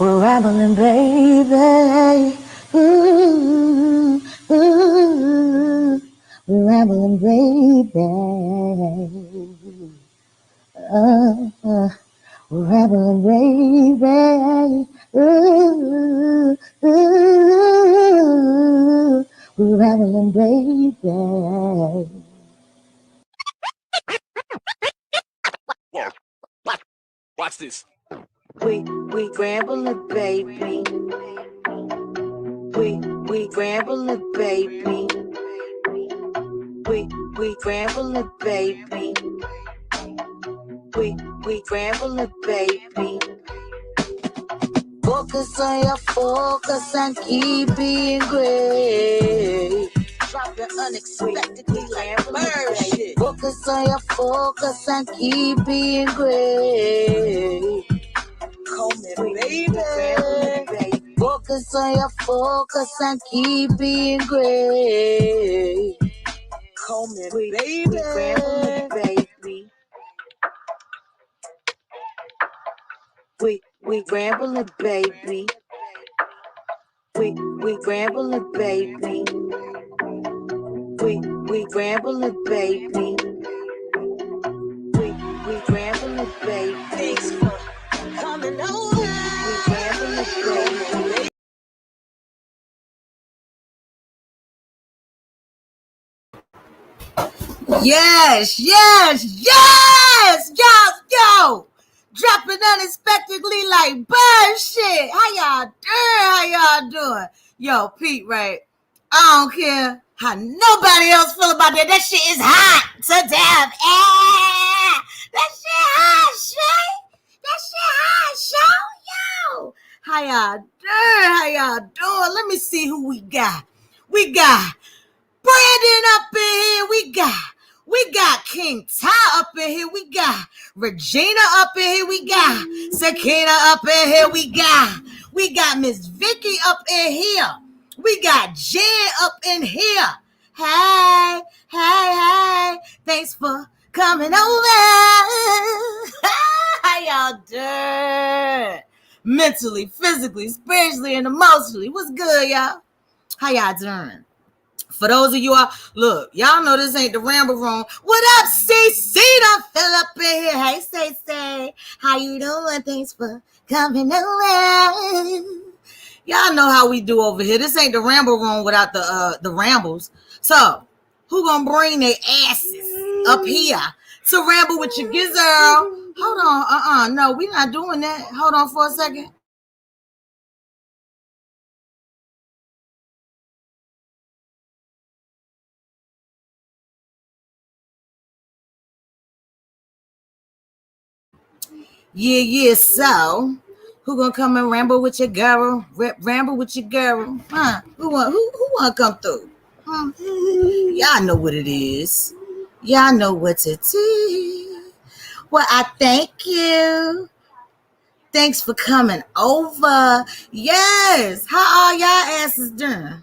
We're rambling, baby. Ooh, ooh. We're rambling, baby. We're rambling, baby. Ooh, ooh. We're rambling, baby. Watch this. We rambling, baby. We rambling, baby. We rambling, baby. We rambling, baby. Focus on your focus and keep being great. Dropping unexpectedly like bird shit. Focus on your focus and keep being great. Call me, baby. Focus on your focus and keep being great. Call me, baby. We rambling, baby. We rambling, baby. We rambling, baby. We rambling, baby. Thanks for coming over. We rambling, baby. Yes. Yo. Dropping unexpectedly like bird shit. How y'all doing? Yo, Pete, right? I don't care how nobody else feel about that. That shit is hot to death. That shit hot, Yo. How y'all doing? Let me see who we got. We got Brandon up in here. We got King Ty up in here. We got Regina up in here. We got Sakina up in here. We got Miss Vicky up in here. We got Jen up in here. Hey. Thanks for coming over. How y'all doing? Mentally, physically, spiritually, and emotionally. What's good, y'all? How y'all doing? For those of you look, y'all know this ain't the Ramble room. What up, CC? Done fell up in here. Hey, say, how you doing? Thanks for coming over. Y'all know how we do over here. This ain't the Ramble room without the rambles. So, who gonna bring their asses up here to ramble with your gizzle? Hold on, no, we not doing that. Hold on for a second. Yeah, so who gonna come and ramble with your girl? Ramble with your girl, huh? Who wanna come through? Huh? Y'all know what it is. Y'all know what to do. Well, I thank you. Thanks for coming over. Yes. How are y'all asses doing?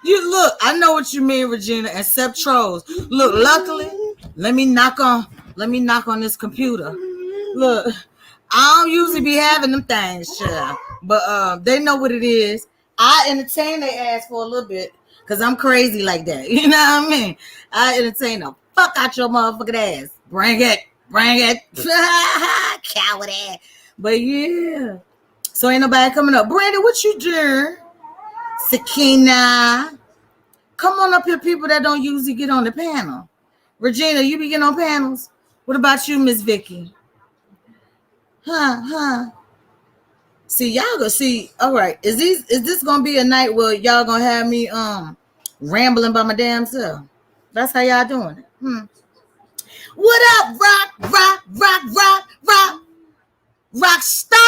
You look, I know what you mean, Regina, except trolls. Look, luckily, let me knock on this computer. Look, I don't usually be having them things, child, but they know what it is. I entertain their ass for a little bit because I'm crazy like that. You know what I mean? I entertain the fuck out your motherfucking ass. Bring it. Coward ass. But yeah. So ain't nobody coming up. Brandon, what you doing? Sakina. Come on up here, people that don't usually get on the panel. Regina, you be getting on panels? What about you, Miss Vicky? Huh? See, y'all gonna see. All right, is this gonna be a night where y'all gonna have me rambling by my damn self? That's how y'all doing it. What up, rock star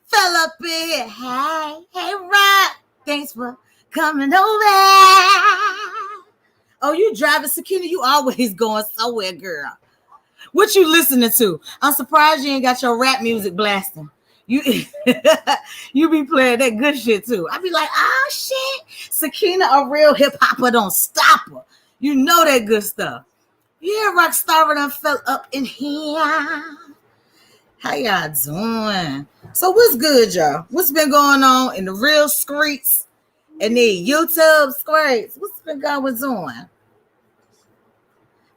fell up in here. Hey, rock. Thanks for coming over. Oh, you driving, Sakina? You always going somewhere, girl. What you listening to? I'm surprised you ain't got your rap music blasting. You you be playing that good shit too. I be like, oh shit, Sakina, a real hip hopper, don't stop her. You know that good stuff. Yeah, Rockstar done fell up in here. How y'all doing? So what's good, y'all? What's been going on in the real streets and the YouTube streets? What's been going on?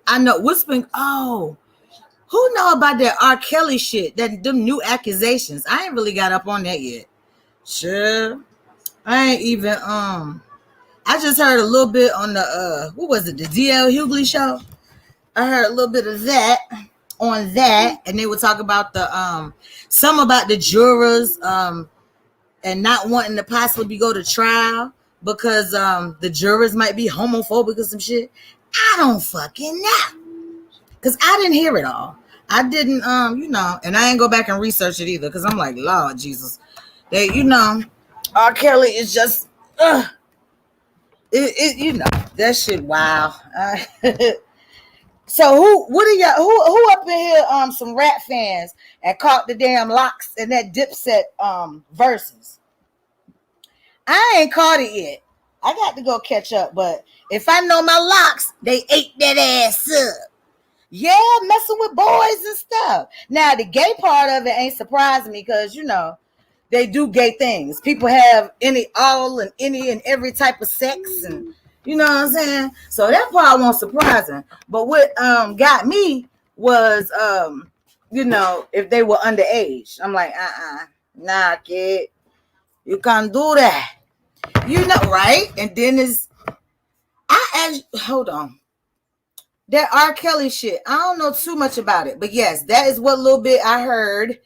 I know what's been. Oh, who know about that R. Kelly shit? That them new accusations. I ain't really got up on that yet. Sure, I ain't even. I just heard a little bit on the what was it? The DL Hughley show. I heard a little bit of that on that, and they would talk about the some about the jurors and not wanting to possibly go to trial because the jurors might be homophobic or some shit. I don't fucking know because I didn't hear it all. I didn't and I ain't go back and research it either because I'm like, Lord Jesus, they R. Kelly is just that shit. Wow. So what are y'all? Who up in here? Some rap fans and caught the damn locks and that Dipset verses. I ain't caught it yet. I got to go catch up. But if I know my locks, they ate that ass up. Yeah, messing with boys and stuff. Now the gay part of it ain't surprising me because they do gay things. People have all and any and every type of sex and. You know what I'm saying? So that part won't surprising. But what got me was if they were underage. I'm like, nah, kid. You can't do that. Right? And then hold on. That R. Kelly shit. I don't know too much about it. But yes, that is what little bit I heard.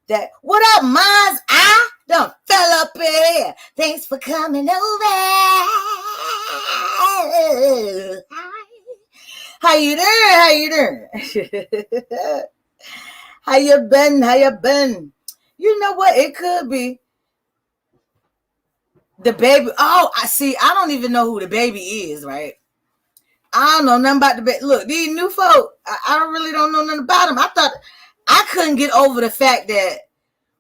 That what up, Maz? I done fell up here. Thanks for coming over. How you doing? How you been? You know what? It could be the baby. Oh, I see. I don't even know who the baby is, right? I don't know nothing about the baby. Look, these new folk, I really don't know nothing about them. I thought I couldn't get over the fact that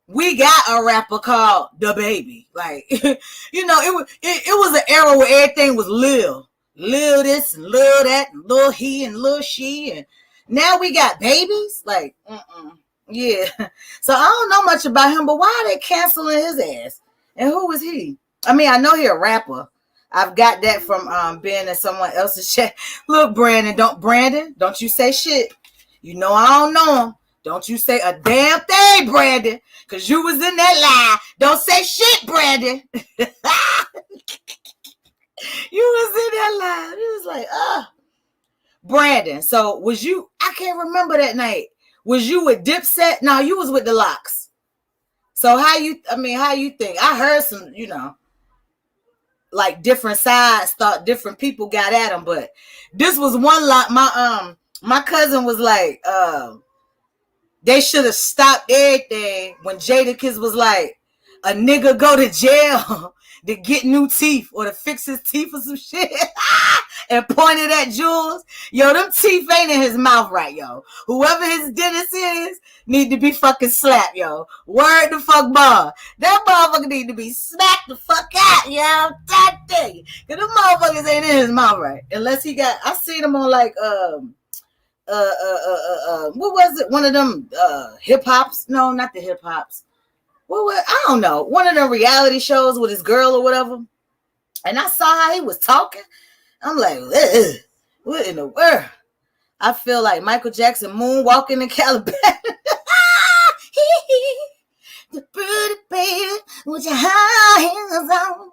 we got a rapper called The Baby. Like, it was an era where everything was Lil this and Lil that and Lil he and Lil she. And now we got babies. Like, yeah. So I don't know much about him, but why are they canceling his ass? And who is he? I mean, I know he a rapper. I've got that from being in someone else's chat. Look, Brandon, don't you say shit. I don't know him. Don't you say a damn thing, Brandon, because you was in that lie. Don't say shit, Brandon. You was in that lie. It was like, Brandon, so was you, I can't remember that night. Was you with Dipset? No, you was with the Locks. So how you think? I heard some, like different sides, thought different people got at him, but this was one lot. My cousin was like, they should have stopped everything when Jadakiss was like, a nigga go to jail to get new teeth or to fix his teeth or some shit and pointed at Jules. Yo, them teeth ain't in his mouth right, yo. Whoever his dentist is need to be fucking slapped, yo. Word the fuck bar. That motherfucker need to be smacked the fuck out, yo. That thing. Cause them motherfuckers ain't in his mouth right. Unless he got, I seen him on like, what was it? One of them hip hops? No, not the hip hops. I don't know. One of the reality shows with his girl or whatever. And I saw how he was talking. I'm like, what in the world? I feel like Michael Jackson moonwalking in Caliban. The pretty baby with your high heels on.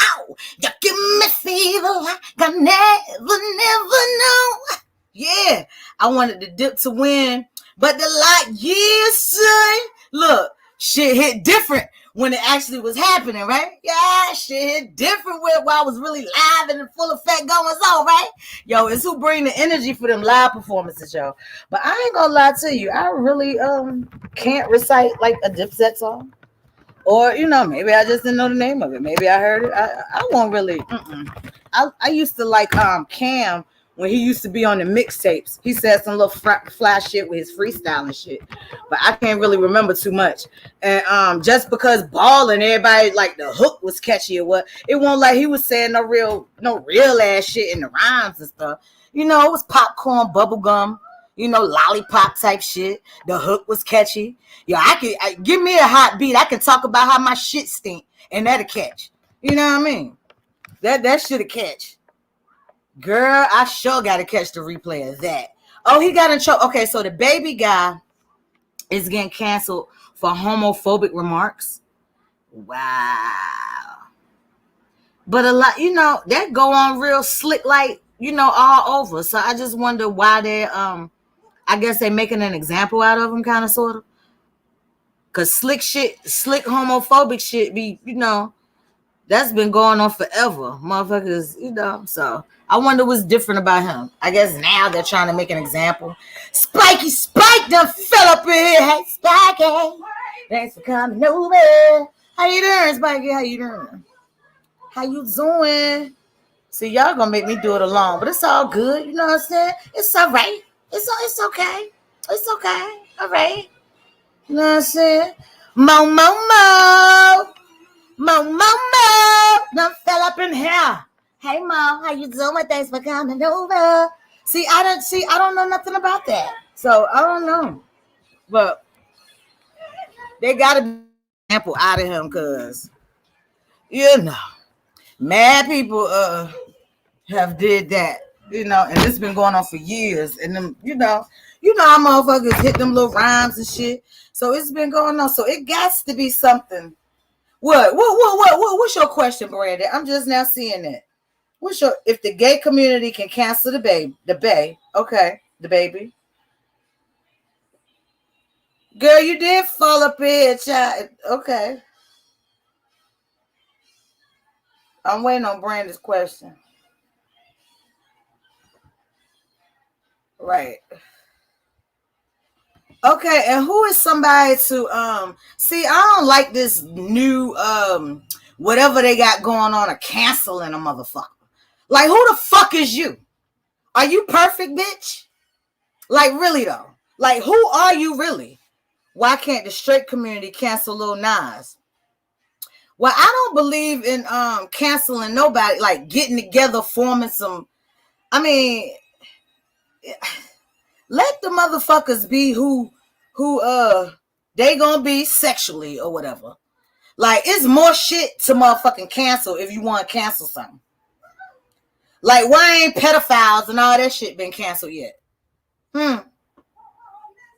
Ow, you give me fever like I never know. Yeah, I wanted the Dip to win, but son. Look, shit hit different when it actually was happening, right? Yeah, shit hit different while I was really live and in full effect going on, right? Yo, it's who bring the energy for them live performances, yo. But I ain't gonna lie to you, I really can't recite like a Dipset song. Or, maybe I just didn't know the name of it. Maybe I heard it. I won't really. I used to like Cam when he used to be on the mixtapes. He said some little fly shit with his freestyle and shit. But I can't really remember too much. And just because Ball and everybody, like, the hook was catchy or what, it wasn't like he was saying no real ass shit in the rhymes and stuff. It was popcorn, bubble gum. lollipop type shit. The hook was catchy. Give me a hot beat. I can talk about how my shit stink, and that'll catch. You know what I mean? That should catch. Girl, I sure gotta catch the replay of that. Oh, he got in trouble. Okay, so the baby guy is getting canceled for homophobic remarks. Wow. But a lot, that go on real slick, like, all over. So I just wonder why they I guess they making an example out of him, kind of, sort of. Cause slick homophobic shit be, that's been going on forever, motherfuckers. So I wonder what's different about him. I guess now they're trying to make an example. Spike done fell up in here. Hey, Spikey, thanks for coming over. How you doing, Spikey? How you doing? How you doing? See, y'all gonna make me do it alone, but it's all good. You know what I'm saying? It's all right. It's okay. It's okay. All right. You know what I'm saying? Mo. Done fell up in here. Hey, Mo, how you doing? Thanks for coming over. See, I don't know nothing about that. So, I don't know. But they got to be an example out of him because, mad people have did that, and it's been going on for years. And them, how motherfuckers hit them little rhymes and shit. So, it's been going on. So, it got to be something. What's your question, Brandon? I'm just now seeing it. If the gay community can cancel the baby, okay, the baby. Girl, you did fall up here, child. Okay. I'm waiting on Brandon's question. Right. Okay, and who is somebody to see? I don't like this new whatever they got going on of canceling a motherfucker. Like, who the fuck is you? Are you perfect, bitch? Like, really though? Like, who are you really? Why can't the straight community cancel Lil Nas? Well, I don't believe in canceling nobody, like getting together, forming some. I mean, let the motherfuckers be who they gonna be sexually or whatever. Like, it's more shit to motherfucking cancel if you want to cancel something. Like, why ain't pedophiles and all that shit been canceled yet?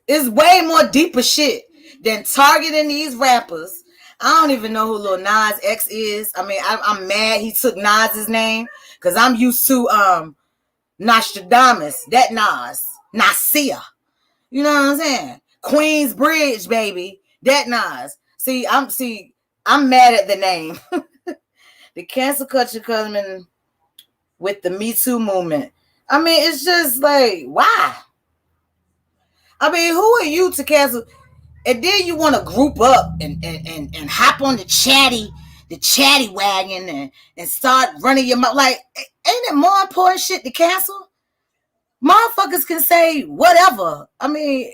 It's way more deeper shit than targeting these rappers. I don't even know who Lil Nas X is. I mean, I'm mad he took Nas's name because I'm used to Nostradamus, that Nasir. You know what I'm saying? Queens Bridge, baby, that Nas. I'm mad at the name. The cancel culture coming with the Me Too movement. I mean, it's just like, why? I mean, who are you to cancel? And then you want to group up and hop on the chatty wagon and start running your mouth. Like, ain't it more important shit to cancel? Motherfuckers can say whatever. I mean,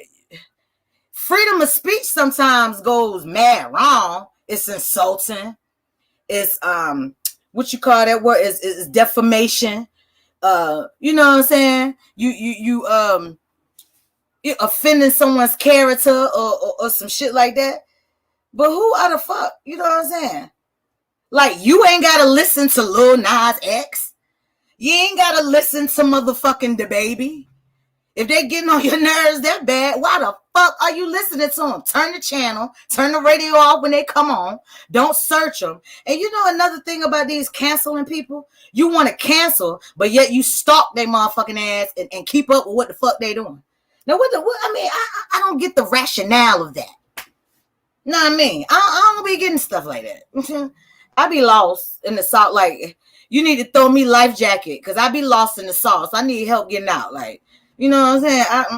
freedom of speech sometimes goes mad wrong. It's insulting. It's what you call that word is defamation. You know what I'm saying? You offending someone's character or some shit like that. But who are the fuck? You know what I'm saying? Like, you ain't gotta listen to Lil Nas X. You ain't gotta listen to motherfucking the baby. If they getting on your nerves that bad, why the fuck are you listening to them? Turn the channel, turn the radio off when they come on. Don't search them. And you know another thing about these canceling people? You want to cancel, but yet you stalk their motherfucking ass and keep up with what the fuck they doing. Now, I don't get the rationale of that. Know what I mean? I don't be getting stuff like that. I be lost in the sauce. Like, you need to throw me life jacket because I be lost in the sauce. I need help getting out. Like, you know what I'm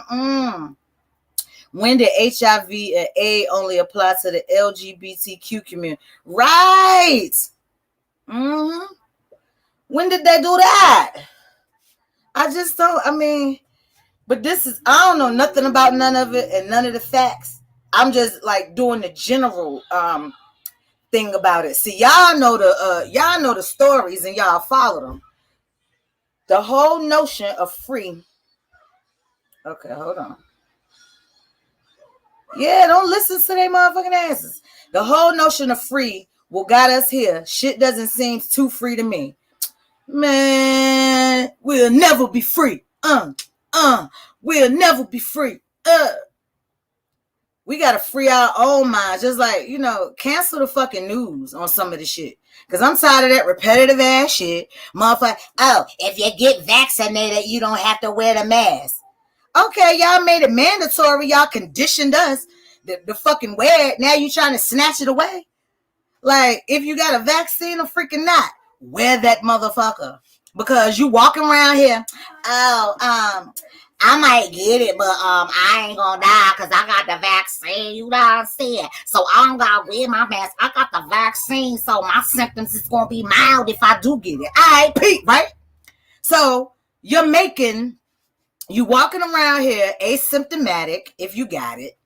saying? When did HIV and AIDS only apply to the LGBTQ community? Right. When did they do that? I just don't. I mean, but I don't know nothing about none of it and none of the facts. I'm just like doing the general thing about it. See, y'all know the stories and y'all follow them. The whole notion of free Okay, hold on. Yeah, don't listen to their motherfucking asses. The whole notion of free will got us here. Shit doesn't seem too free to me. Man, we'll never be free. We'll never be free. We gotta free our own minds. Just like, cancel the fucking news on some of the shit. Cause I'm tired of that repetitive ass shit. Motherfucker, oh, if you get vaccinated, you don't have to wear the mask. Okay, y'all made it mandatory. Y'all conditioned us to fucking wear it. Now you trying to snatch it away? Like, if you got a vaccine or freaking not, wear that motherfucker. Because you walking around here, I might get it, but I ain't gonna die because I got the vaccine. You know what I'm saying? So I don't gotta wear my mask. I got the vaccine, so my symptoms is gonna be mild if I do get it. All right, Pete, right? So you walking around here asymptomatic if you got it,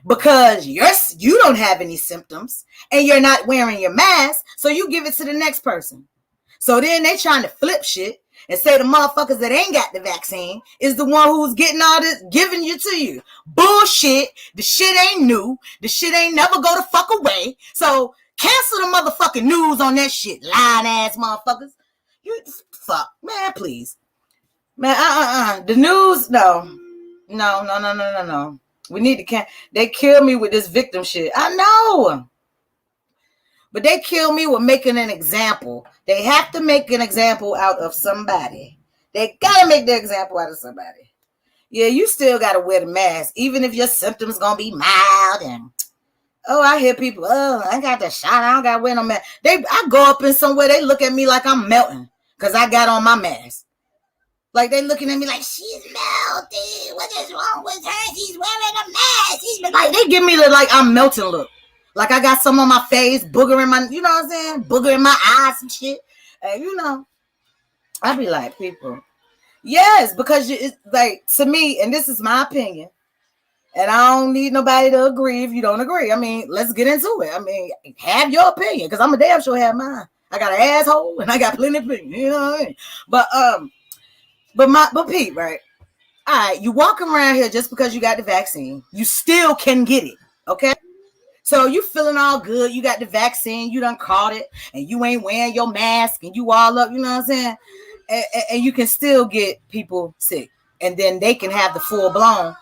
because you don't have any symptoms and you're not wearing your mask, so you give it to the next person. So then they trying to flip shit and say the motherfuckers that ain't got the vaccine is the one who's getting all this, giving you to you. Bullshit. The shit ain't new. The shit ain't never go the fuck away. So cancel the motherfucking news on that shit. Lying ass motherfuckers. You fuck. Man, please. Man, The news, no. We need to they kill me with this victim shit. I know. But they kill me with making an example. They have to make an example out of somebody. They gotta make the example out of somebody. Yeah, you still gotta wear the mask, even if your symptoms gonna be mild. And I hear people, I got the shot, I don't gotta wear no mask. I go up in somewhere, they look at me like I'm melting because I got on my mask. Like, they looking at me like, she's melting. What is wrong with her? She's wearing a mask. Like, they give me the like I'm melting look. Like I got some on my face, booger in my, you know what I'm saying? Booger in my eyes and shit. And I be like, people, yes, because it's like, to me, and this is my opinion, and I don't need nobody to agree if you don't agree. I mean, let's get into it. I mean, have your opinion, because I'm a damn sure have mine. I got an asshole and I got plenty of opinion, you know what I mean? But Pete, right? All right, you walk around here just because you got the vaccine, you still can get it, okay? So you feeling all good, you got the vaccine, you done caught it, and you ain't wearing your mask, and you all up, you know what I'm saying? And you can still get people sick, and then they can have the full blown.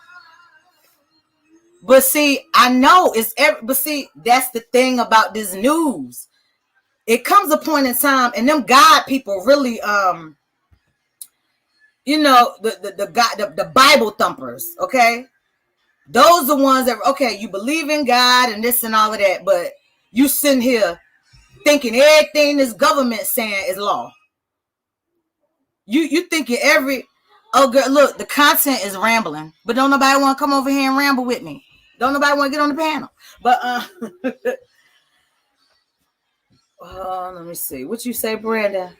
But see, I know but see, that's the thing about this news. It comes a point in time, and them God people really, the Bible thumpers, okay? Those are the ones that, okay, you believe in God and this and all of that, but you sitting here thinking everything this government saying is law. You thinking girl, look, the content is rambling, but don't nobody want to come over here and ramble with me. Don't nobody want to get on the panel. But let me see. What you say, Brandon?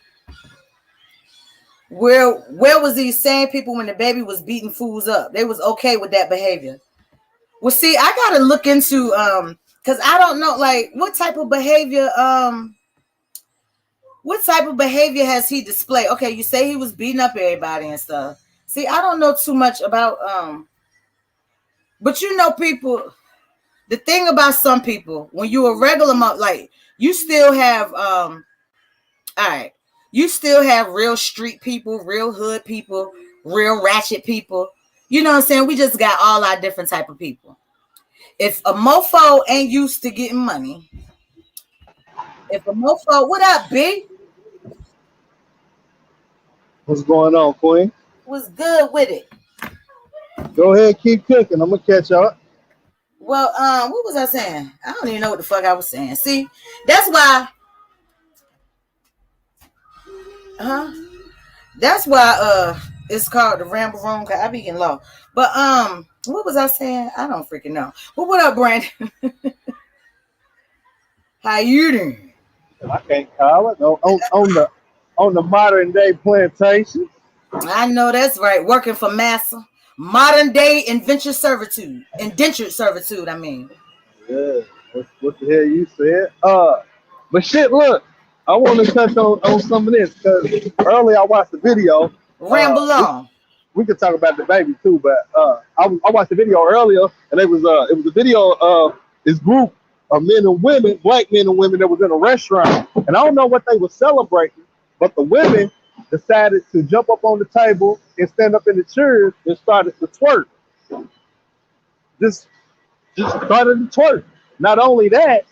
Where was these same people when the baby was beating fools up? They was okay with that behavior. Well, see, I gotta look into because I don't know, like, what type of behavior has he displayed? Okay, you say he was beating up everybody and stuff. See, I don't know too much about but people, the thing about some people, when you're a regular like, you still have all right, you still have real street people, real hood people, real ratchet people. You know what I'm saying? We just got all our different type of people. If a mofo ain't used to getting money, what up, B? What's going on, Queen? What's good with it? Go ahead, keep cooking. I'm gonna catch up. Well, what was I saying? I don't even know what the fuck I was saying. See, that's why. That's why it's called the Ramble Room, because I be getting low. But what was I saying? I don't freaking know. But what up, Brandon? How you doing? I can't call it. On the modern day plantation. I know that's right. Working for massa. Modern day indentured servitude. I mean. Yeah. What the hell you said? But shit, look. I want to touch on some of this because earlier I watched the video. Ramble on. we could talk about the baby too, but I watched the video earlier, and it was a video of this group of men and women, black men and women that was in a restaurant, and I don't know what they were celebrating, but the women decided to jump up on the table and stand up in the chairs and started to twerk. Just started to twerk. Not only that,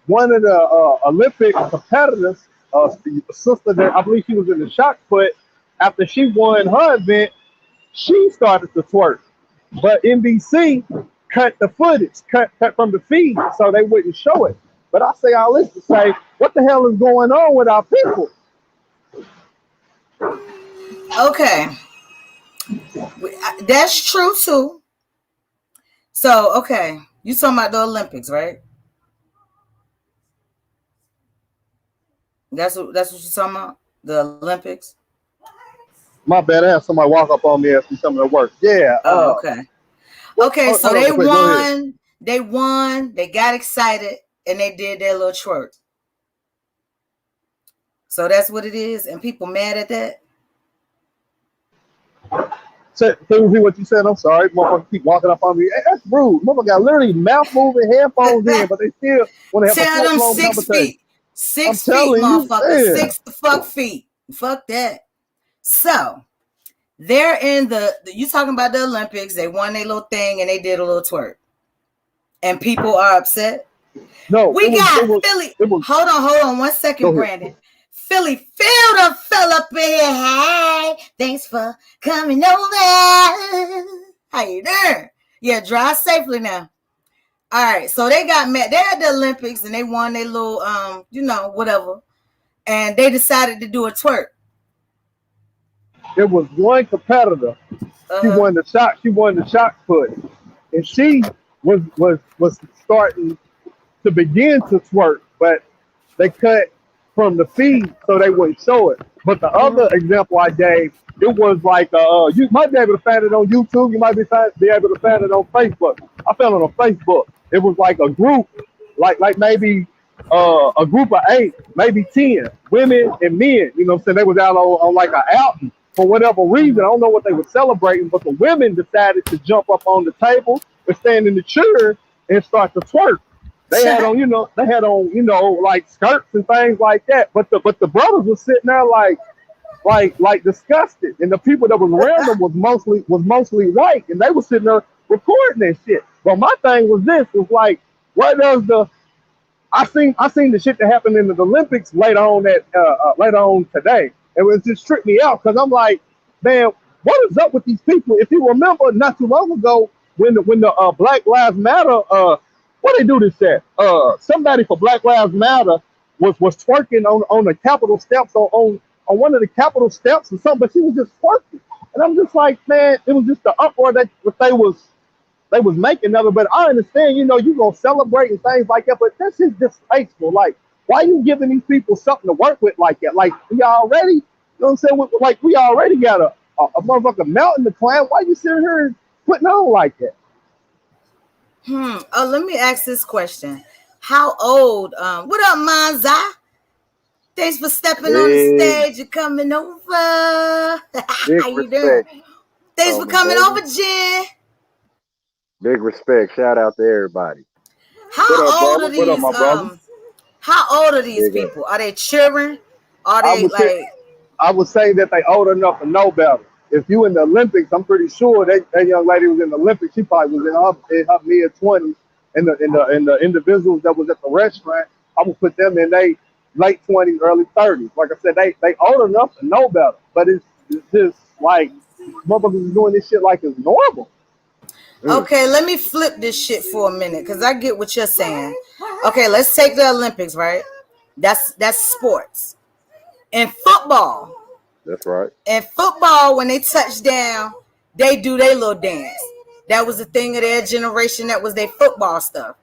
one of the Olympic competitors, the sister that I believe she was in the shot put, after she won her event, she started to twerk. But NBC cut the footage, cut from the feed, so they wouldn't show it. But I say all this to say, what the hell is going on with our people? Okay, that's true too. So, okay, you talking about the Olympics, right? That's what you're talking about? The Olympics? My bad, I had somebody walk up on me asking something at work. Yeah. Oh, okay. Okay, so they won. They won. They got excited, and they did their little twerk. So that's what it is, and people mad at that. Can you repeat what you said? I'm sorry. Motherfucker keep walking up on me. Hey, that's rude. Motherfucker got literally mouth moving, headphones in, but they still want to have Tell a them 6 feet. 6 feet, motherfucker. 6 fuck feet. Fuck that. So they're in you talking about the Olympics. They won their little thing and they did a little twerk. And people are upset. No, we got Philly. Hold on 1 second, Brandon. Philly Fielder fell up in here. Hey, thanks for coming over. How you doing? Yeah, drive safely now. All right, so they got mad. They had the Olympics and they won their little, whatever. And they decided to do a twerk. It was one competitor. She won the shot. She won the shot put, and she was starting to begin to twerk, but they cut from the feed so they wouldn't show it. But the other example I gave, it was like you might be able to find it on YouTube. You might be able to find it on Facebook. I found it on Facebook. It was like a group, like maybe a group of 8, maybe 10 women and men. You know what I'm saying? They was out on like an outing for whatever reason. I don't know what they were celebrating, but the women decided to jump up on the table and stand in the chair and start to twerk. They had on, like skirts and things like that. But the brothers were sitting there like disgusted, and the people that was around them was mostly white, and they were sitting there recording that shit. But my thing was like, where does I seen the shit that happened in the Olympics later on today. It was just tripped me out because I'm like, man, what is up with these people? If you remember, not too long ago when the Black Lives Matter, what they do this at? Somebody for Black Lives Matter was twerking on the Capitol steps on one of the Capitol steps or something, but she was just twerking, and I'm just like, man, it was just the uproar that they was making of it. But I understand, you gonna celebrate and things like that, but that's just distasteful. Like, why are you giving these people something to work with like that? Like, we already, you know what I'm saying? Like, we already got a motherfucking mountain to climb. Why you sitting here putting on like that? Oh, let me ask this question. How old? What up, Manza? Thanks for stepping on the stage and coming over. How you doing? Thanks for coming over, Jen. Big respect. Shout out to everybody. How old are these? How old are these people? Are they children? Are they I would say that they old enough to know better. If you in the Olympics, I'm pretty sure that young lady was in the Olympics. She probably was in her mid-20s. And the individuals that was at the restaurant, I would put them in their late 20s, early 30s. Like I said, they old enough to know better. But it's just like motherfuckers is doing this shit like it's normal. Okay, let me flip this shit for a minute because I get what you're saying. Okay, let's take the Olympics, right? That's sports. In football. That's right. In football, when they touch down, they do their little dance. That was the thing of their generation. That was their football stuff.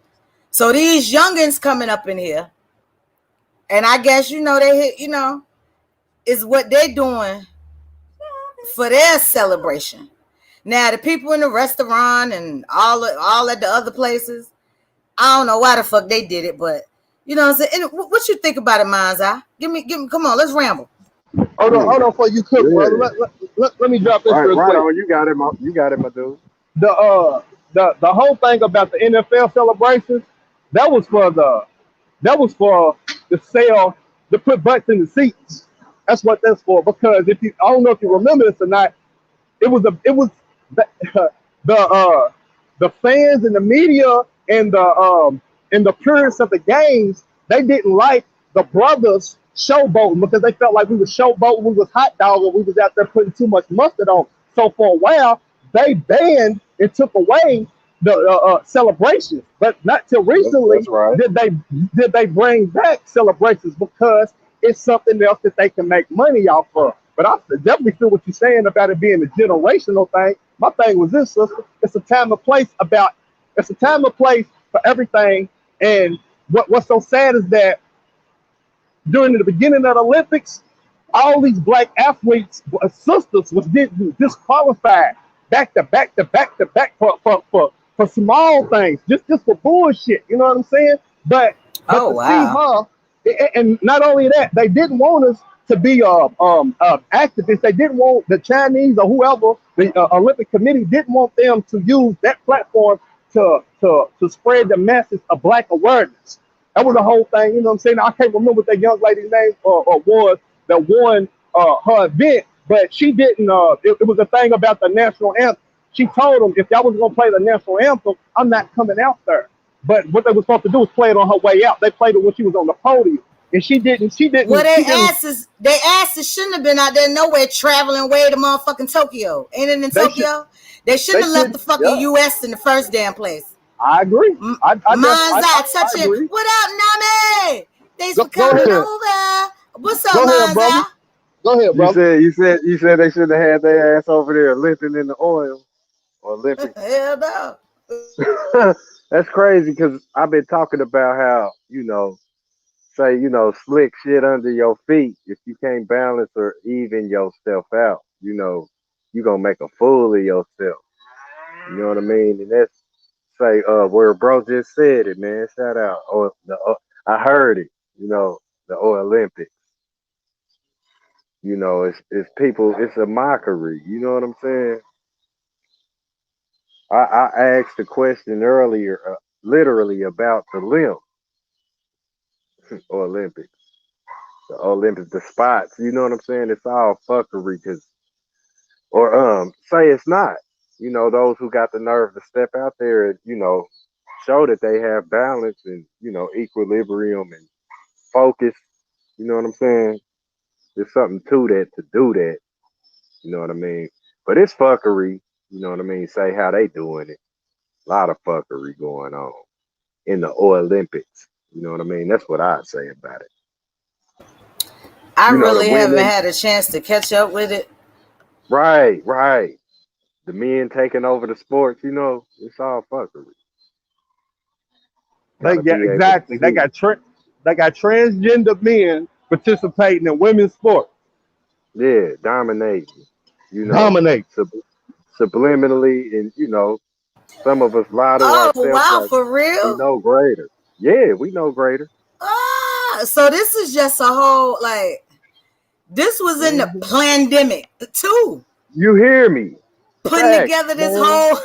So these youngins coming up in here, and I guess, they hit, is what they're doing for their celebration. Now, the people in the restaurant and all at the other places, I don't know why the fuck they did it, but you know what I'm saying? What you think about it, Manza? Give me, come on, let's ramble. hold on for you cook, brother. Yeah. Let me drop this Right, real right quick. on. You got it, my dude. The whole thing about the NFL celebrations, that was for the sale to put butts in the seats. That's what that's for. Because if you, I don't know if you remember this or not, it was the the, uh, the fans and the media and the purists of the games. They didn't like the brothers showboating because they felt like we was showboating, we was hot dogging, we was out there putting too much mustard on. So for a while, they banned and took away the celebrations, but not till recently That's right. did they bring back celebrations because it's something else that they can make money off of. But I definitely feel what you're saying about it being a generational thing. My thing was this, sister. It's a time and place for everything. And what's so sad is that during the beginning of the Olympics, all these black athletes, sisters, was getting disqualified back to back to back to back for small things, just for bullshit. You know what I'm saying? But Oh to see wow. her, and not only that, they didn't want us to be activists. They didn't want the Chinese or whoever the Olympic Committee didn't want them to use that platform to spread the message of black awareness. That was the whole thing, you know what I'm saying? I can't remember what that young lady's name was that won her event, but she didn't. It was a thing about the national anthem. She told them if y'all was gonna play the national anthem, I'm not coming out there. But what they were supposed to do was play it on her way out. They played it when she was on the podium, and she didn't. She Well, didn't. She didn't. they asses shouldn't have been out there nowhere traveling way to motherfucking Tokyo. Ain't it in They should. Tokyo? They They shouldn't have left should. the fucking Yeah, US in the first damn place. I agree. Mine's eye I touching. agree. What up, Nami? Thanks for Go coming ahead. over. What's up, Go ahead, Mine's brother. eye? Go ahead, brother. You said they should have had their ass over there limping in the oil or limping. Hell no. That's crazy because I've been talking about how say slick shit under your feet. If you can't balance or even yourself out, you gonna make a fool of yourself. You know what I mean? And that's say where bro just said it, man. Shout out. Or I heard it. The Olympics. It's people. It's a mockery. You know what I'm saying? I asked a question earlier, literally about the Olympics, the Olympics, the spots. You know what I'm saying? It's all fuckery, or say it's not. Those who got the nerve to step out there and show that they have balance and equilibrium and focus. You know what I'm saying? There's something to that to do that. You know what I mean? But it's fuckery. You know what I mean? Say how they doing it. A lot of fuckery going on in the Olympics. You know what I mean? That's what I'd say about it. I The really haven't women, had a chance to catch up with it. right, right. The men taking over the sports, it's all fuckery. They Gotta got be able to exactly. see. They got transgender men participating in women's sport. Yeah, dominating, you know, Dominate. sub- subliminally. And, some of us lie to Oh ourselves wow, like for we real? know greater. Yeah, we know greater. So this is just a whole like this was in the hmm pandemic too. You hear me? Putting Facts, together this man. whole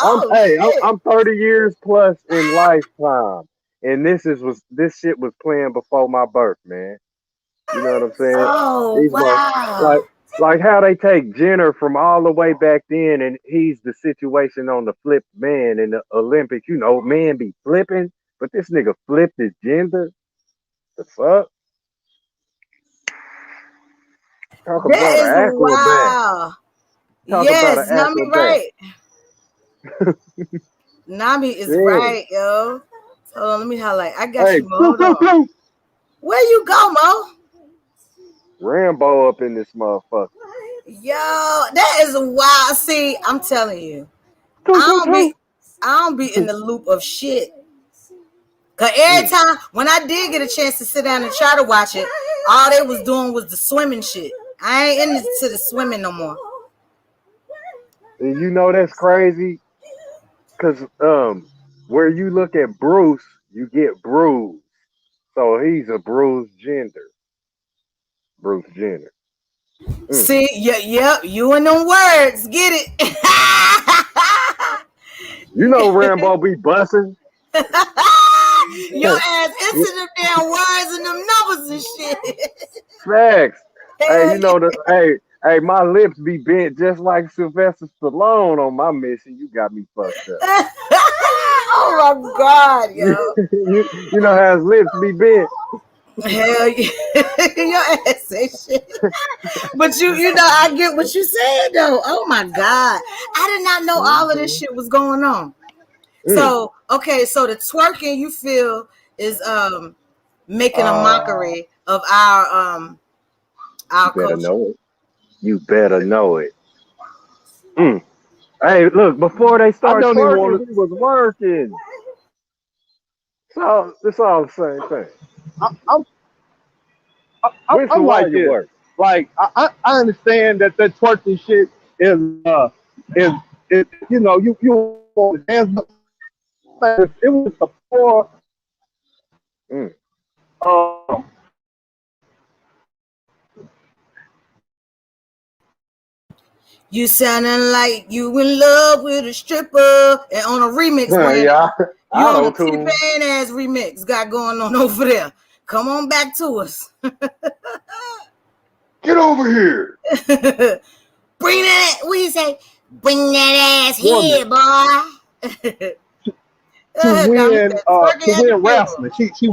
oh I'm shit. 30 years plus in lifetime, and this shit was playing before my birth, man. You know what I'm saying? Oh These mo like wow. like how they take Jenner from all the way back then, and he's the situation on the flipped man in the Olympics. Men be flipping, but this nigga flipped his gender. The fuck? Talk That about an is acrobat. wow. Talk about an Yes, Nami acrobat. right. Nami is Yeah. right, yo. Hold on, let me highlight. I got Hey, you, Mo. Hold on. Where you go, Mo? Rambo up in this motherfucker. Yo, that is wild. See, I'm telling you, I don't be, I don't be in the loop of shit. Cause every Mm. time when I did get a chance to sit down and try to watch it, all they was doing was the swimming shit. I ain't into the swimming no more. And that's crazy. Cause where you look at Bruce, you get bruised. So he's a bruised gender. Bruce Jenner. See, yep, you and them words, get it. You know Rambo be busting. Your ass into them damn words and them numbers and shit. Facts. Hey, you Hell know hey, my lips be bent just like Sylvester Stallone on my mission. You got me fucked up. yeah. Oh my God, yo. you know how his lips be bent. Hell yeah. Your ass say shit. But you know, I get what you said though. Oh my God. I did not know all of this shit was going on. So, okay, so the twerking you feel is making a mockery of our You better culture. know it. You better know it. Hey, look, before they I start don't even twerking, want we was working. So it's all the same thing. to. Winston, I'm why like you this. work? Like I understand that twerking shit is you know you want to dance. But it was a poor. Mm. Uh, You sounding like you in love with a stripper and on a remix, Brandon. Yeah, You on auto a tune. T-Pain ass remix got going on over there. Come on back to us. Get over here. Bring that, what you say? Bring that ass woman here, boy. No, he said to twerking at the win funeral. wrestling. She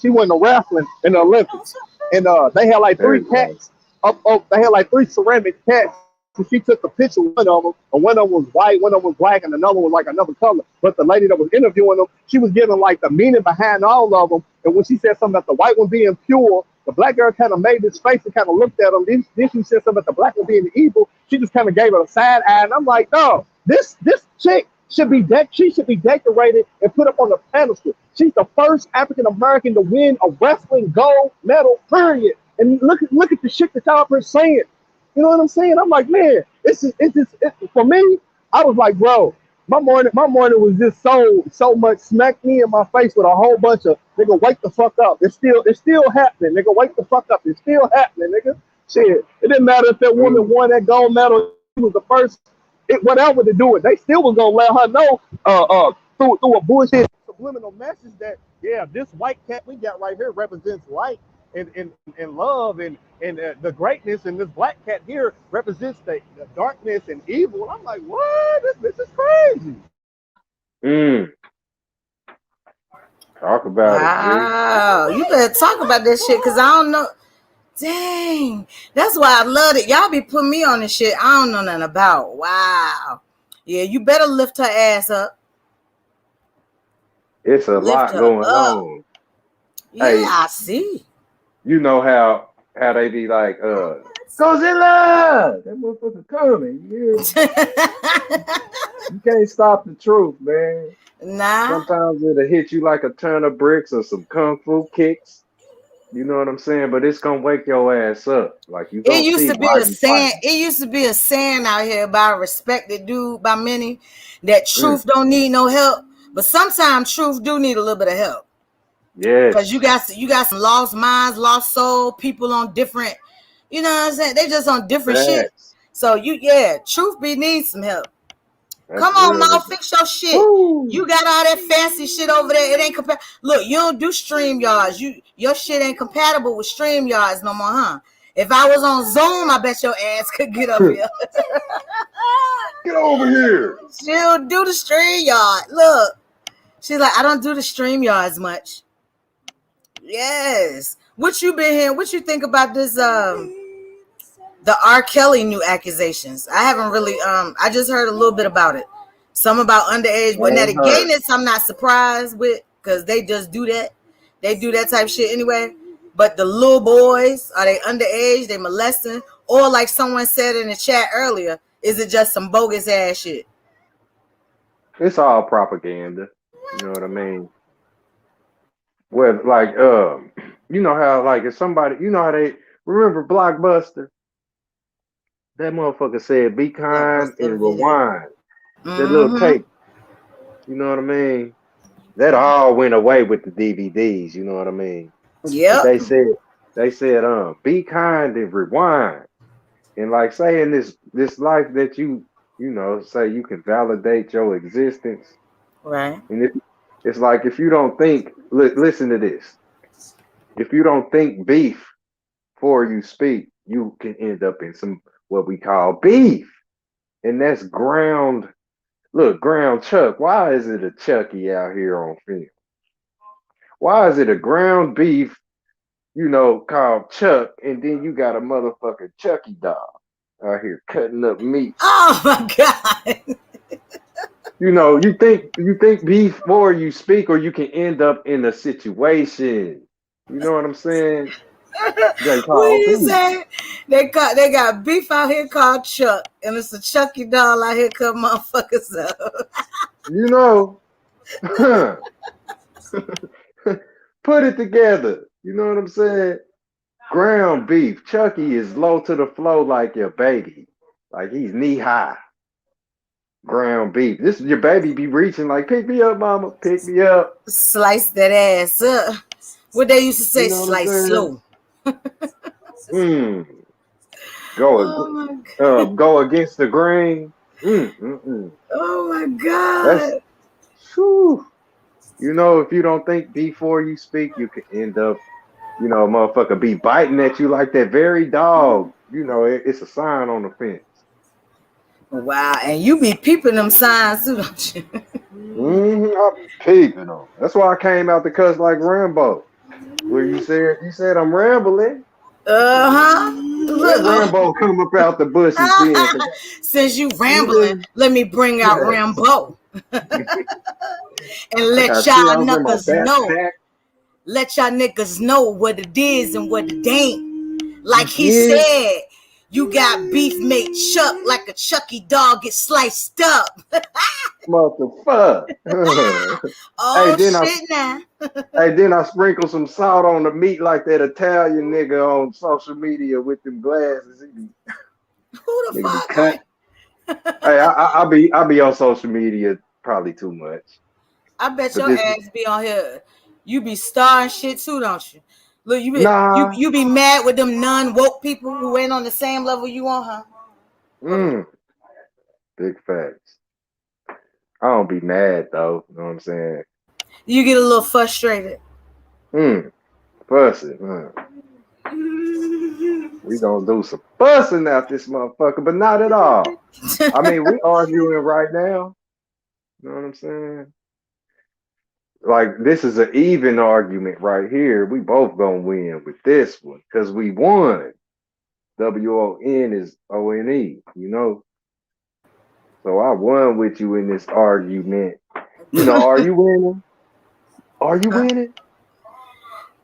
won the wrestling in the Olympics, and they had like There three you go. cats up. They had like three ceramic cats. And she took a picture of one of them, and one of them was white, one of them was black, and another one was like another color. But the lady that was interviewing them, she was giving like the meaning behind all of them. And when she said something about the white one being pure, the black girl kind of made this face and kind of looked at him. Then she said something about the black one being evil. She just kind of gave her a side eye, and I'm like, no, this chick she should be decorated and put up on the pedestal. She's the first African American to win a wrestling gold medal, period. And look at the shit that y'all up here saying. You know what I'm saying? I'm like, man, for me, I was like, bro, my morning was just so much smacked me in my face with a whole bunch of nigga, wake the fuck up. It's still happening, nigga. Wake the fuck up. It's still happening, nigga. Shit. It didn't matter if that woman won that gold medal. She was the first whatever to do it, they still was gonna let her know through a bullshit subliminal message that yeah, this white cat we got right here represents light and love and the greatness, and this black cat here represents the darkness and evil. I'm like, what? This is crazy. Talk about it, G. Wow, you better talk about this shit because I don't know. Dang, that's why I love it. Y'all be putting me on this shit I don't know nothing about. Wow. Yeah, you better lift her ass up. It's a Lift lot her going up. on. Yeah, Hey, I see. you know how they be like, Godzilla! That motherfucker coming. You can't stop the truth, man. Nah. Sometimes it'll hit you like a ton of bricks or some kung fu kicks. You know what I'm saying? But it's gonna wake your ass up. Like you It gonna used see to be why a you saying. fighting. It used to be a saying out here by a respected dude by many that truth don't need no help. But sometimes truth do need a little bit of help. Because Yes. you got some lost minds, lost soul, people on different, you know what I'm saying? They just on different shit. Facts. So truth be needs some help. That's Come on, real. Mo, fix your shit. Woo. You got all that fancy shit over there. It ain't compatible. Look, you don't do StreamYards. Your shit ain't compatible with StreamYards no more, huh? If I was on Zoom, I bet your ass could get up here. Get over here. She'll do the StreamYard. Look, she's like, I don't do the StreamYards much. Yes. What you been here? What you think about this? The R. Kelly new accusations. I haven't really. I just heard a little bit about it. Some about underage, but now the Ain't hurt. gayness, I'm not surprised with because they just do that. They do that type shit anyway. But the little boys, are they underage? They molesting, or like someone said in the chat earlier, is it just some bogus ass shit? It's all propaganda. You know what I mean? Well, like, you know how, like, if somebody, you know how they remember Blockbuster? That motherfucker said, "Be kind Blockbuster and video. rewind." That little Mm-hmm. tape. You know what I mean? That all went away with the DVDs. You know what I mean? But Yep. they said They said, be kind and rewind. And like saying this life that you know, say you can validate your existence. Right. And it's like if you don't think, listen to this. If you don't think beef before you speak, you can end up in some what we call beef. And that's ground. Look, ground chuck. Why is it a Chucky out here on film? Why is it a ground beef, you know, called Chuck, and then you got a motherfucking Chucky dog out here cutting up meat? Oh my God. You know, you think before you speak, or you can end up in a situation. You know what I'm saying? They What call you beef. say? They got beef out here called Chuck, and it's a Chucky doll out here cut motherfuckers up. You know, put it together. You know what I'm saying? Ground beef. Chucky is low to the flow like your baby. Like he's knee high. Ground beef. This your baby be reaching like, pick me up, mama. Pick me up. Slice that ass up. What they used to You say, know what I'm slice saying? slow. Mm. Oh my God. Go against the grain. Oh my That's God. whew. You know, if you don't think before you speak, you can end up, you know, motherfucker be biting at you like that very dog. You know, it's a sign on the fence. Wow. And you be peeping them signs too, don't you? I be peeping on. That's why I came out the cuss like Rambo. Where you said I'm rambling. Uh-huh. Let Look. Rambo come up out the bushes then. 'Cause Since you you rambling, been, let me bring out yeah. Rambo and I let got y'all shells in my knuckers know. backpack. Let y'all niggas know what it is and what it ain't. Like You he did? said, you got beef made Chuck like a Chucky dog get sliced up. Motherfucker. hey, Oh then I shit now. then I sprinkle some salt on the meat like that Italian nigga on social media with them glasses. Who the Nigga be fuck? cut. Hey, I be on social media probably too much. I bet But your this ass be on here. You be starring shit too, don't you? Look, you be nah. you be mad with them non-woke people who ain't on the same level you on, huh? Hold on. Mm, big facts. I don't be mad though. You know what I'm saying? You get a little frustrated. Fussing. We gonna do some fussing out this motherfucker, but not at all. I mean, we arguing right now. You know what I'm saying? Like this is an even argument right here. We both gonna win with this one because we won. WON is ONE. You know, so I won with you in this argument. You know, are you winning? Are you winning?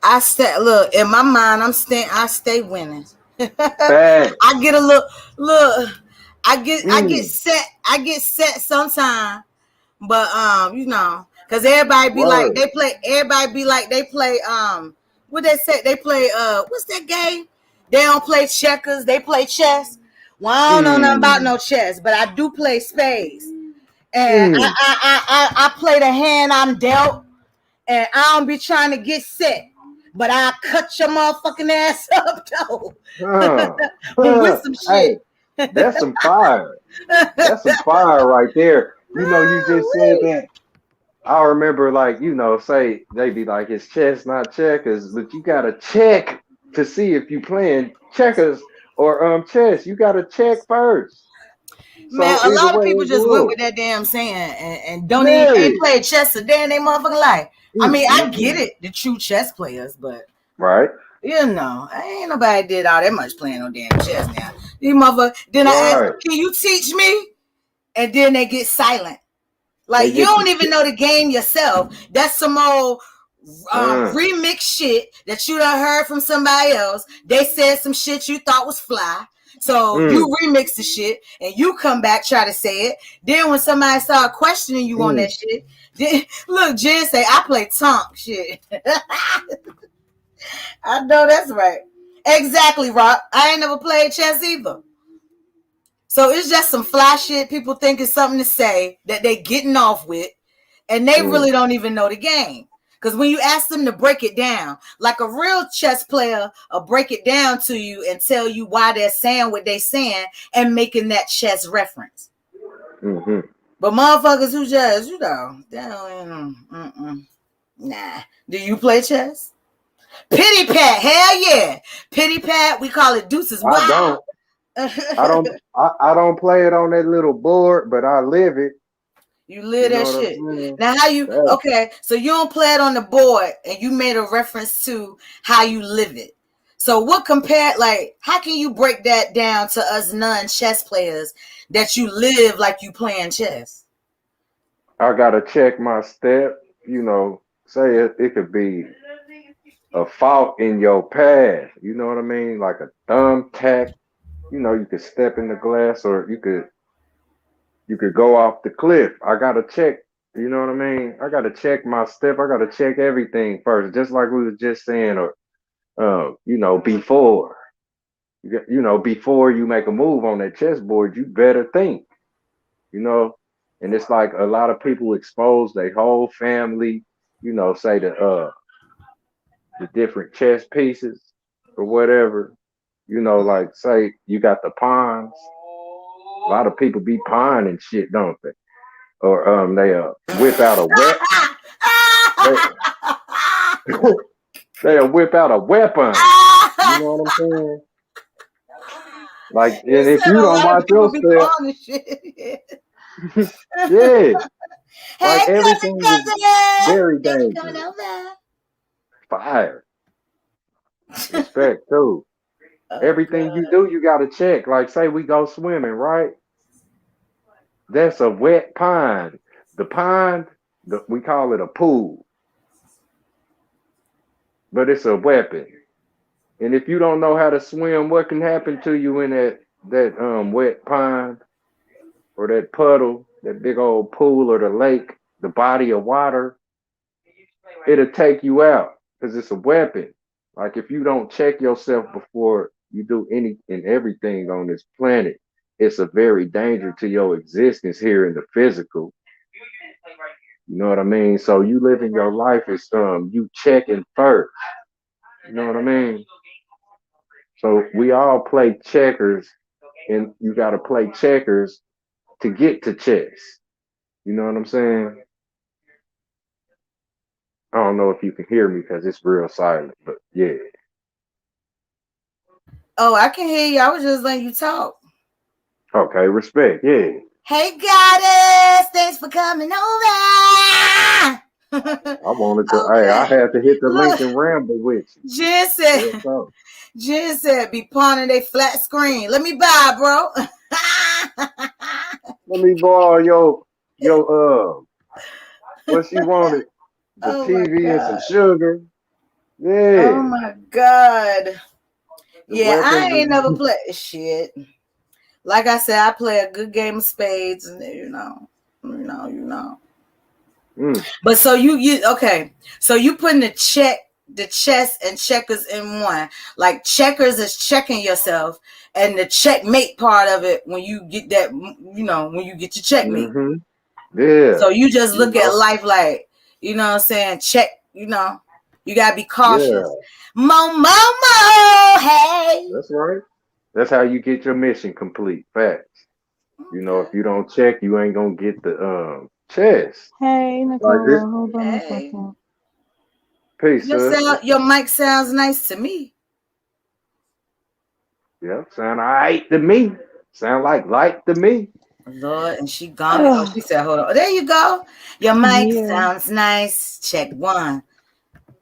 I stay look in my mind. I stay winning. I Facts. get a look. I get Mm, set. I get set sometime, but you know, cause everybody be like word. they play. Everybody be like they play. What they say? They play. What's that game? They don't play checkers. They play chess. Well, I don't know nothing about Mm, no chess, but I do play spades, and mm. I play the hand I'm dealt, and I don't be trying to get set. But I cut your motherfucking ass up though Huh. with some Hey, shit. that's some fire. That's some fire right there. You know, you just said Woo-wee. that. I remember, like, you know, say they be like, it's chess, not checkers, but you gotta check to see if you playing checkers or chess. You gotta check first. Man, So a either lot of way people it just went goes. with that damn saying and don't even Yeah. ain't played chess a day in their motherfucking life. I Mm, mean, mm, I get mm. it, the true chess players, but Right. you know, ain't nobody did all that much playing no damn chess now. These motherfuckers. Then I ask, Right. can you teach me? And then they get silent. They Like you get to don't even know the game yourself. That's some old uh, remix shit that you done heard from somebody else. They said some shit you thought was fly. So mm, you remix the shit and you come back try to say it. Then when somebody start questioning you on mm. that shit, then, look, Jen say I play tonk shit. I know that's right. Exactly, Rock. I ain't never played chess either. So it's just some fly shit people think is something to say that they getting off with, and they Mm. really don't even know the game. Because when you ask them to break it down, like a real chess player will break it down to you and tell you why they're saying what they're saying and making that chess reference. Mm-hmm. But motherfuckers who just, they don't, nah. Do you play chess? Pity pat, hell yeah. Pity pat, we call it deuces. I Wow. I don't play it on that little board, but I live it. You live that what I'm shit. saying? Now, how you, Yeah. okay, so you don't play it on the board and you made a reference to how you live it. So what compared, like, how can you break that down to us non-chess players that you live like you playing chess? I gotta check my step. Say it could be a fault in your path. You know what I mean? Like a thumbtack. You could step in the glass, or you could go off the cliff. I gotta check. You know what I mean? I gotta check my step. I gotta check everything first, just like we were just saying, or before. Before you make a move on that chessboard, you better think. And it's like a lot of people expose their whole family. Say the different chess pieces or whatever. Like say you got the pawns. A lot of people be pawn and shit, don't they? Or they whip out a they whip out a weapon. You know what I'm saying? Like, and if you don't watch your step, yeah, like Hey, everything is very thanks for coming dangerous. over. Fire, respect too. Oh, Everything you God. do, you gotta check. Like, say we go swimming, right? That's a wet pond. The pond, we call it a pool, but it's a weapon. And if you don't know how to swim, what can happen to you in that wet pond or that puddle, that big old pool or the lake, the body of water? It'll take you out because it's a weapon. Like if you don't check yourself before you do any and everything on this planet, it's a very danger to your existence here in the physical. You know what I mean? So you living your life is you checking first. You know what I mean? So we all play checkers, and you got to play checkers to get to chess. You know what I'm saying? I don't know if you can hear me because it's real silent, but yeah. Oh, I can hear you. I was just letting you talk. Okay, respect. Yeah. Hey, goddess, thanks for coming over. I wanted to. Okay. Hey, I had to hit the link Look, and ramble with you. Jen said, be pawning a flat screen. Let me buy, bro. Let me borrow your what she wanted, the Oh my TV and some God. sugar. Yeah. Oh my God. The Yeah, I weapons ain't never is played shit. Like I said, I play a good game of spades, and you know. But so you okay. So you putting the chess and checkers in one. Like checkers is checking yourself, and the checkmate part of it when you get that, when you get your checkmate. yeah. So you just look You at know? life like, you know what I'm saying? Check, you gotta be cautious. Yeah. Mo, hey. That's right. That's how you get your mission complete. Facts. If you don't check, you ain't gonna get the chess. Hey, Like this. Nicola, hold on a Hey. second. Peace, sis. Your mic sounds nice to me. Yeah, sound all right to me. Sound like light to me. Lord, and she gone. Oh, she said, hold on. There you go. Your mic Yeah. sounds nice. Check one.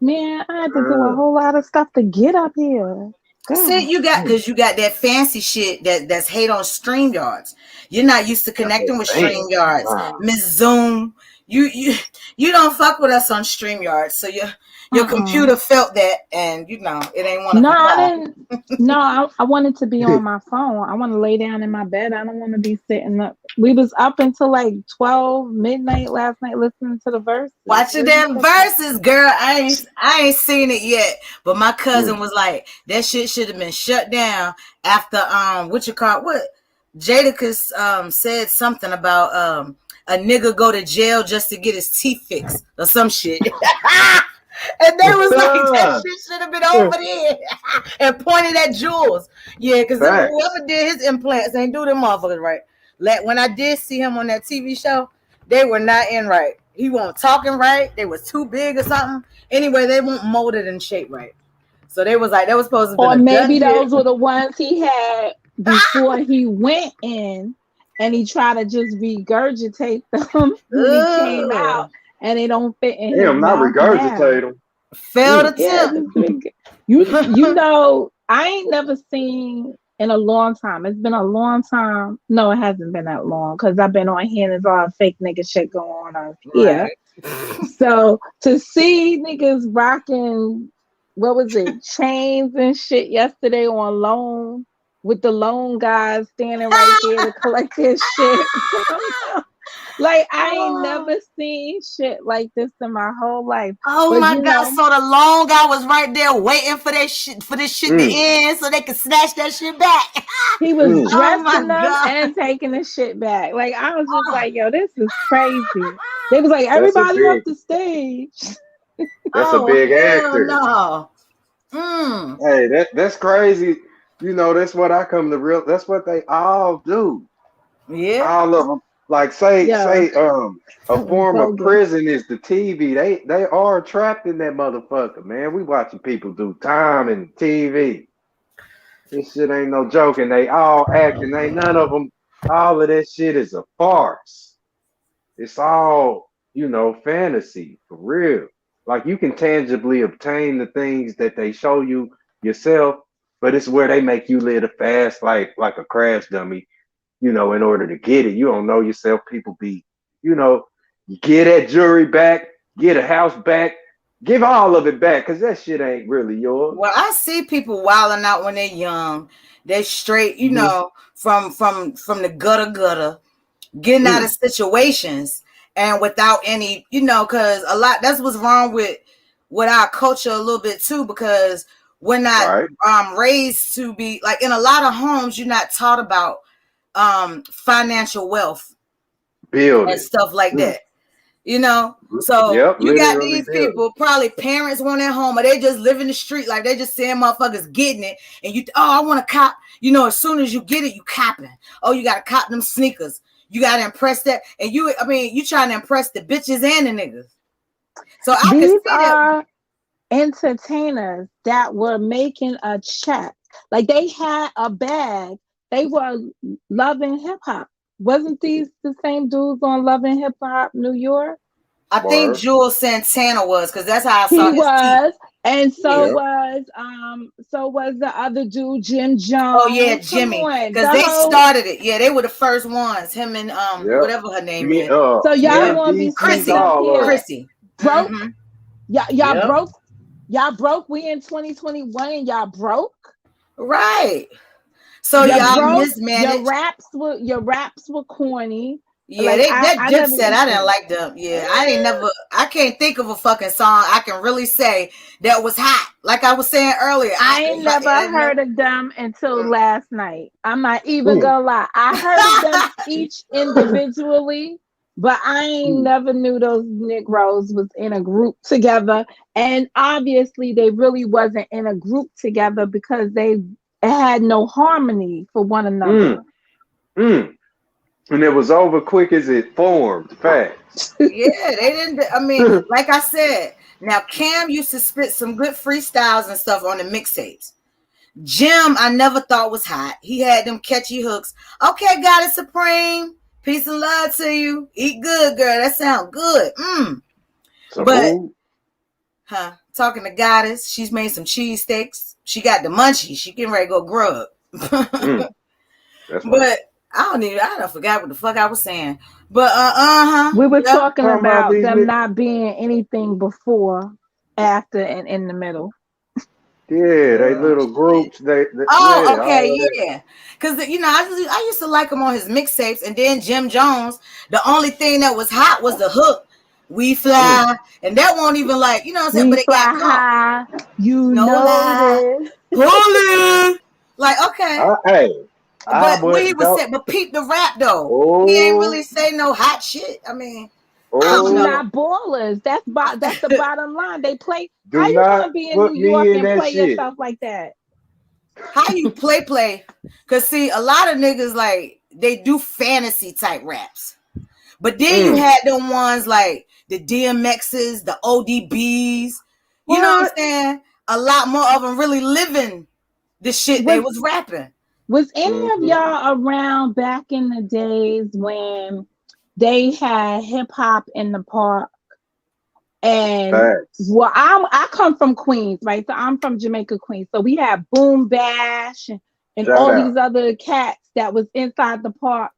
Man, I had to do a whole lot of stuff to get up here. See, you got that fancy shit that's hate on StreamYards. You're not used to connecting with StreamYards. Wow. Miss Zoom. You don't fuck with us on StreamYards. So your computer felt that, and it ain't want to No, comply. I didn't. No, I wanted to be on my phone. I want to lay down in my bed. I don't want to be sitting up. We was up until like 12 midnight last night listening to the verses. Watching them verses, girl. I ain't seen it yet. But my cousin was like, that shit should have been shut down after what Jadakiss said something about a nigga go to jail just to get his teeth fixed or some shit. And they was like, that shit should have been over there. And pointed at Jules. Yeah, because whoever did his implants ain't do them motherfuckers right. Like, when I did see him on that TV show, they were not in right. He wasn't talking right. They was too big or something. Anyway, they weren't molded and shaped right. So they was like, that was supposed to be. Or maybe those were the ones he had before he went in, and he tried to just regurgitate them when he came out, and they don't fit in his not mouth regurgitate them. Failed attempt. You know, I ain't never seen in a long time. It's been a long time. No, it hasn't been that long because I've been on here and there's all fake nigga shit going on here. Right. So to see niggas rocking, what was it, chains and shit yesterday on loan with the loan guys standing right there to collect his shit. Like, I ain't never seen shit like this in my whole life. Oh, but my God. So the loan guy was right there waiting for that shit, for this shit to end so they could snatch that shit back. He was dressing them and taking the shit back. Like, I was just like, yo, this is crazy. They was like, everybody off the stage. That's a big actor. No. Hey, that's crazy. You know, that's what I come to real. That's what they all do. Yeah. All of them. Like say a form of prison is the TV. They are trapped in that motherfucker, man. We watching people do time and TV. This shit ain't no joke, and they all acting. Ain't none of them. All of that shit is a farce. It's all, you know, fantasy for real. Like, you can tangibly obtain the things that they show you yourself, but it's where they make you live a fast life like a crash dummy. You know, in order to get it, you don't know yourself. People be, you know, you get that jewelry back, get a house back, give all of it back, because that shit ain't really yours. Well, I see people wilding out when they're young. They straight, you know, from the gutter, getting out of situations and without any, you know, because a lot, that's what's wrong with our culture a little bit too, because we're not raised to be, like, in a lot of homes, you're not taught about financial wealth, build and stuff like that, you know. So you got these people, probably parents weren't at home, or they just live in the street, like they just seeing motherfuckers getting it, and you, I want to cop, you know. As soon as you get it, you copping. Oh, you gotta cop them sneakers. You gotta impress that, and you trying to impress the bitches and the niggas. So these are entertainers that were making a check, like they had a bag. They were Love and Hip Hop. Wasn't these the same dudes on Love and Hip Hop New York? I think Jules Santana was, because that's how I saw his teeth. And so was the other dude, Jim Jones. Oh yeah, Jimmy, because they started it. Yeah, they were the first ones. Him and whatever her name is. So y'all gonna be Chrissy. Broke. Y'all broke. Y'all broke. We in 2021 and y'all broke. Right. So y'all mismanaged. Your raps were corny. Yeah, like, that Jim said I didn't like them. Yeah, I can't think of a fucking song I can really say that was hot. Like I was saying earlier, I ain't never heard of them until last night. I'm not even gonna lie. I heard of them each individually, but I ain't never knew those Negroes was in a group together. And obviously they really wasn't in a group together because they had no harmony for one another. And it was over quick as it formed. Facts. Yeah, they didn't. I mean, like I said, now Cam used to spit some good freestyles and stuff on the mixtapes. Jim, I never thought was hot. He had them catchy hooks. Okay, Goddess Supreme, peace and love to you. Eat good, girl. That sounds good. Talking to Goddess, she's made some cheesesteaks. She got the munchies. She getting ready to go grub. But I forgot what the fuck I was saying. But we were talking about them not being anything before, after, and in the middle. Yeah, they little groups. Because you know, I used to like him on his mixtapes, and then Jim Jones. The only thing that was hot was the hook. We fly, and that won't even, like, you know what I'm saying. But it got high. You know this. Rolling. Like, okay. Hey, But what he was don't. saying, but peep the rap though. He ain't Oh, really say no hot shit. I mean, I Cause don't you oh, know. not ballers. That's the bottom line. They play. do How you not gonna be in New put York me in and that play shit. yourself like that? How you play? Cause see, a lot of niggas like they do fantasy type raps. But then you had them ones like the DMXs, the ODBs. You know what I'm What? saying? A lot more of them really living the shit they Was was rapping. was any of Mm-hmm. y'all around back in the days when they had hip hop in the park? And Facts. well, I come from Queens, right? So I'm from Jamaica, Queens. So we had Boom Bash and Shout all out. these other cats that was inside the park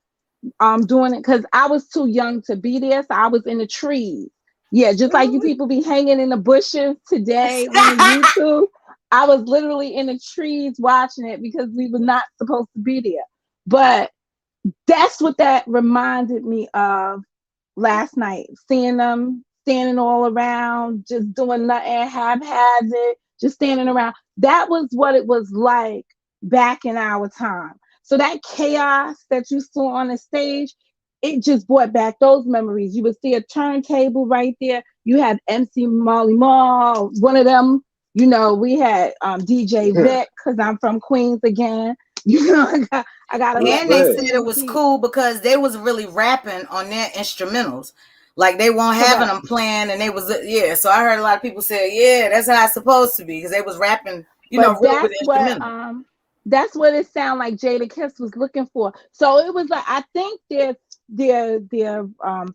doing it because I was too young to be there. So I was in the trees. Yeah, just like you people be hanging in the bushes today on YouTube. I was literally in the trees watching it because we were not supposed to be there. But that's what that reminded me of last night, seeing them standing all around, just doing nothing haphazard, just standing around. That was what it was like back in our time. So that chaos that you saw on the stage, it just brought back those memories. You would see a turntable right there. You had MC Molly Mall, one of them. You know, we had DJ Vic because I'm from Queens again. You know, I gotta let And my they Respect. said it Queens was be cool because they was really rapping on their instrumentals. Like they weren't having correct. them playing, and they was yeah. So I heard a lot of people say, yeah, that's how it's supposed to be because they was rapping, But really with the instrumental. that's what it sounded like Jada Kiss was looking for. So it was like I think their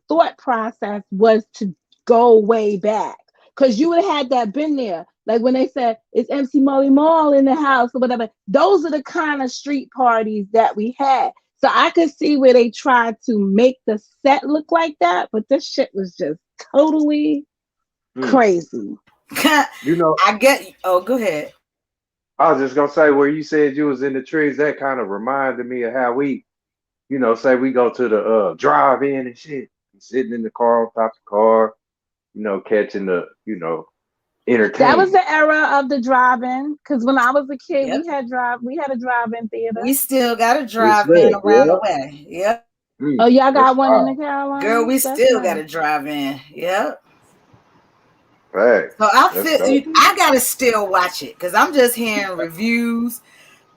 thought process was to go way back. Cause you would have had that been there. Like when they said it's MC Molly Mall in the house or whatever. Those are the kind of street parties that we had. So I could see where they tried to make the set look like that, but this shit was just totally Mm. crazy. You know, I get. Oh, go ahead. I was just gonna say where you said you was in the trees. That kind of reminded me of how we, say we go to the drive-in and shit, sitting in the car on top of the car, catching the, That was entertainment. the era of the drive-in. Because when I was a kid, Yep, we had a drive-in theater. we still got to drive in Respect. around the Yeah. way. Yep, Oh, y'all That's got one in the wild. girl, Carolinas? we That's still got nice. to drive in. Yep. Facts. So I That's feel dope. I gotta still watch it because I'm just hearing reviews.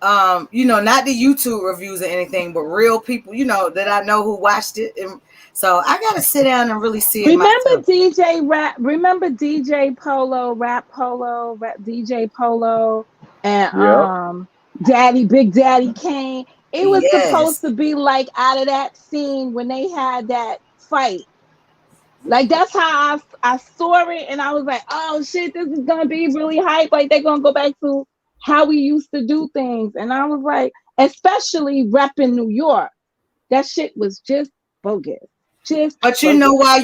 Not the YouTube reviews or anything, but real people, that I know who watched it, and so I gotta sit down and really see it Remember myself. DJ Rap? Remember DJ Polo, DJ Polo, and Yep. Big Daddy Kane. It was supposed Yes, to be like out of that scene when they had that fight. Like that's how I saw it, and I was like, "Oh shit, this is gonna be really hype. Like they're gonna go back to how we used to do things." And I was like, especially repping New York, that shit was just bogus, just but you know bogus. why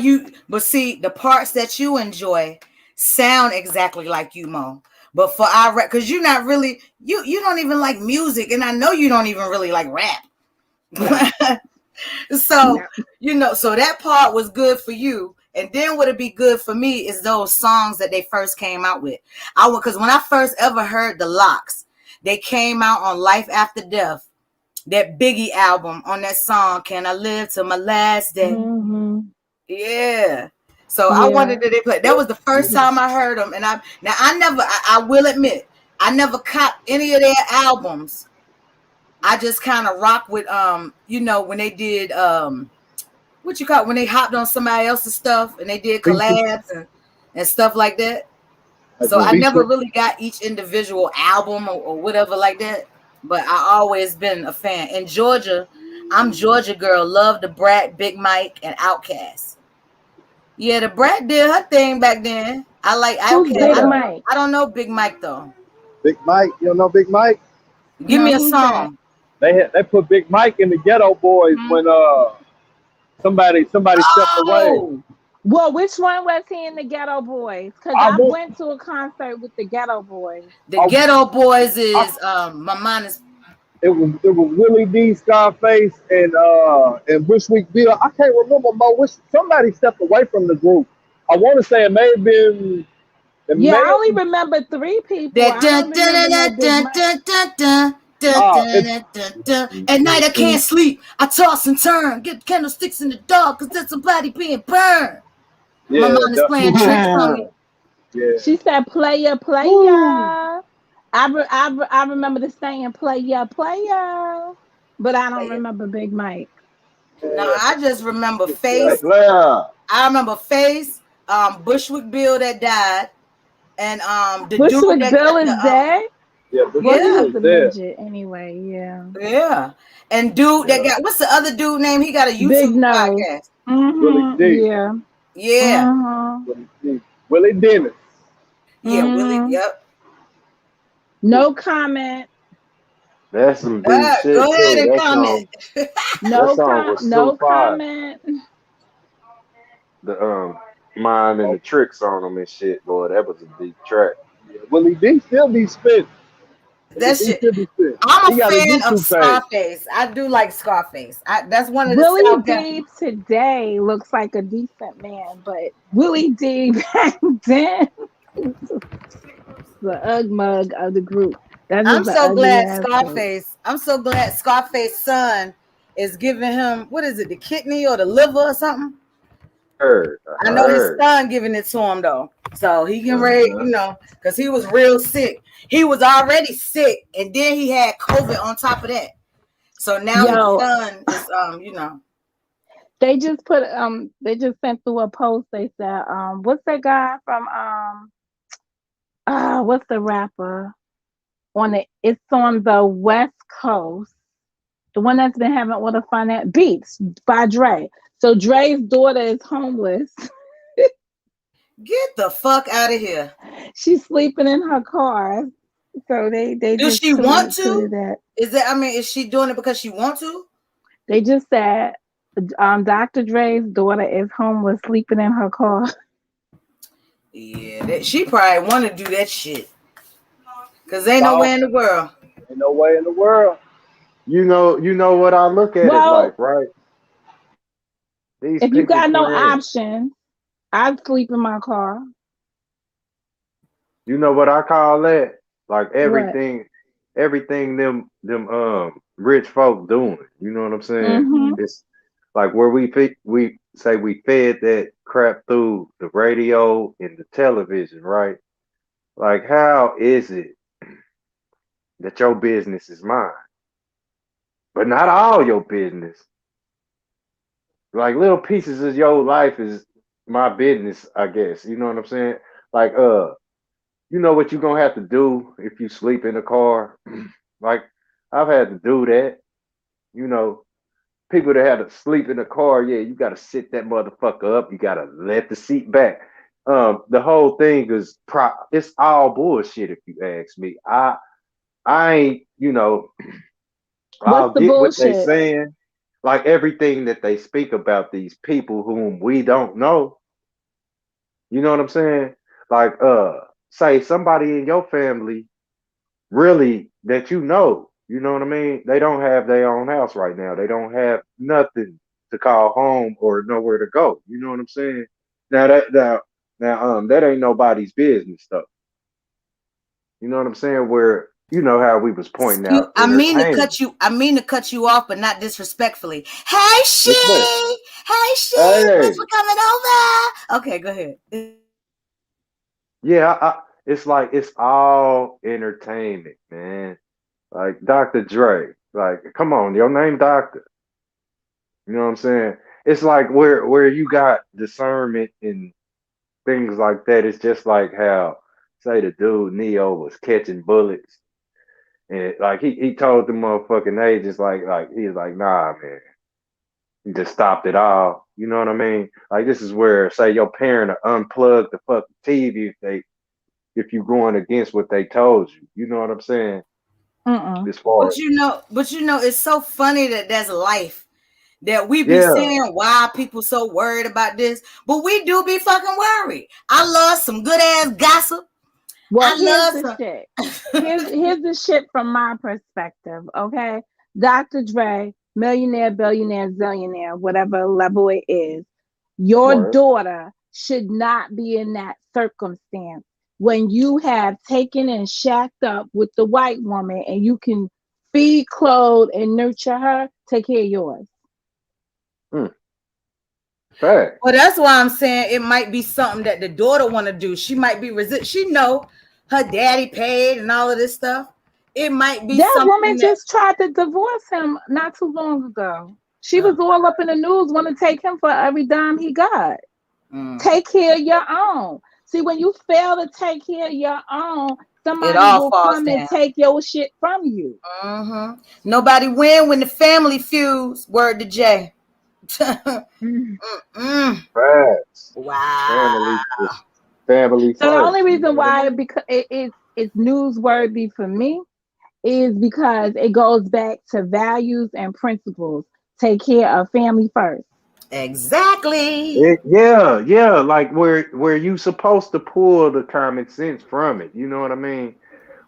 but see, the parts that you enjoy sound exactly like you, Mo. But for our rap, because you're not really you don't even like music, and I know you don't even really like rap. No, So, no. so that part was good for you. And then what would be good for me is those songs that they first came out with. Because when I first ever heard the Locks, they came out on Life After Death, that Biggie album, on that song, Can I Live to My Last Day? Mm-hmm. Yeah. So I Yeah. wanted to they play. That was the first time I heard them. And I will admit, I never copped any of their albums. I just kind of rock with when they did what you call it, when they hopped on somebody else's stuff and they did Features, collabs and stuff like that. like So the I never feature. really got each individual album or whatever like that. But I always been a fan. In Georgia, I'm Georgia girl. Love the Brat, Big Mike, and Outkast. Yeah, the Brat did her thing back then. I like Who's Outkast. Big Yeah. Mike? I don't know Big Mike though. Big Mike, you don't know Big Mike? Give me No, a who's that? song. They put Big Mike in the Ghetto Boys Hmm? when somebody stepped away. Oh, Well, which one was he in the Ghetto Boys? Because I I won't. went to a concert with the Ghetto Boys. the I, Ghetto Boys I, is my mind is it was Willie D, Scarface, and Wish Week Bill. I can't remember somebody stepped away from the group. I want to say it may have been it Yeah, may I only have remember three people. that I dun don't dun remember no dun Big dun Mike. dun dun dun At night I can't sleep. I toss and turn. Get candlesticks in the dark because there's somebody being burned. My Yeah, mind is playing tricks on me. yeah. She said, "Player, player." I remember the saying, "Player, player," but I don't remember Big Mike. No, I just remember Hey, Face. Blair. I remember Face, Bushwick Bill that died, and the dude Bushwick that Bill got is dead. Yeah, but Well, he yeah, was was the there. midget anyway. Yeah, yeah, and dude that Yeah. got what's the other dude name? He got a big YouTube nose. podcast. Willie D. Yeah. Yeah, Willie D. Willie Dennis. yeah, Willie. Mm. Yep. No comment. That's some deep Go shit ahead too. and comment. That song was so No fire. comment. The Mine and the Tricks on them and shit, boy. That was a deep track. Yeah, Willie D still be spit. Willie That D shit. still be spit. I'm He a got a fan of YouTube page. Scarface. I do like Scarface. That's one of the Willie South guys. D today looks like a decent man, but Willie D back then, the ug mug of the group. That's I'm just an so ugly glad ass dude. Scarface. I'm so glad Scarface's son is giving him what is it, the kidney or the liver or something? I know his Heard. son giving it to him though, so he can raise, Uh-huh. because he was real sick. He was already sick, and then he had COVID on top of that. So now his Yo, son is, they just sent through a post. They said, what's that guy from what's the rapper it's on the West Coast, the one that's been having all the fun at Beats by Dre. So Dre's daughter is homeless. get the fuck out of here. She's sleeping in her car. So they Does just she want tweeted to? that. Is she doing it because she want to? They just said Dr. Dre's daughter is homeless, sleeping in her car. Yeah, she probably want to do that shit. Cause ain't nowhere in the world. Ain't no way in the world. You know what I look at it like, right? These If you people got no put in. option, I'd sleep in my car. You know what I call that? Like What? everything them rich folk doing. You know what I'm saying? Mm-hmm. It's like where we say we fed that crap through the radio and the television, right? Like how is it that your business is mine, but not all your business? Like little pieces of your life is my business, I guess. You know what I'm saying? Like you know what you're gonna have to do if you sleep in a car? Like I've had to do that. You know, people that had to sleep in a car, yeah, you gotta sit that motherfucker up. You gotta let the seat back. The whole thing is it's all bullshit if you ask me. I ain't, I'll What's the get what they bullshit? saying. Like everything that they speak about these people whom we don't know. You know what I'm saying? Like say somebody in your family really that you know what I mean? They don't have their own house right now. They don't have nothing to call home or nowhere to go. You know what I'm saying? Now that ain't nobody's business though. You know what I'm saying? Where you know how we was pointing out I mean to entertainment. cut you off, but not disrespectfully. Hey, What's that? thanks Hey, for coming over. Okay, go ahead. yeah, it's like it's all entertainment, man. Like Dr. Dre. Like, come on, your name Doctor. You know what I'm saying? It's like where you got discernment and things like that. It's just like how say the dude Neo was catching bullets and like he told the motherfucking agents like he was like, nah, man. He just stopped it all. You know what I mean? Like this is where say your parent unplug the fucking TV if you going against what they told you. You know what I'm saying? As far But as it's so funny that there's life that we be yeah, saying why people so worried about this, but we do be fucking worried. I love some good ass gossip. Well, I here's love the some. shit. Here's the shit from my perspective, okay? Dr. Dre, millionaire, billionaire, zillionaire, whatever level it is, your word. daughter should not be in that circumstance when you have taken and shacked up with the white woman and you can feed, clothe, and nurture her, take care of yours. Fact. Well, that's why I'm saying it might be something that the daughter want to do. She might be she know her daddy paid and all of this stuff. It might be That woman something that just tried to divorce him not too long ago. She was all up in the news, want to take him for every dime he got. Take care of your own. See, when you fail to take care of your own, it somebody all will falls come down. and take your shit from you. Nobody win when the family fuse. Word to Jay. Facts. Wow. Family So the first. only You know reason what I why mean? it's newsworthy for me is because it goes back to values and principles. Take care of family first. Exactly. Yeah, like where you supposed to pull the common sense from it. You know what I mean?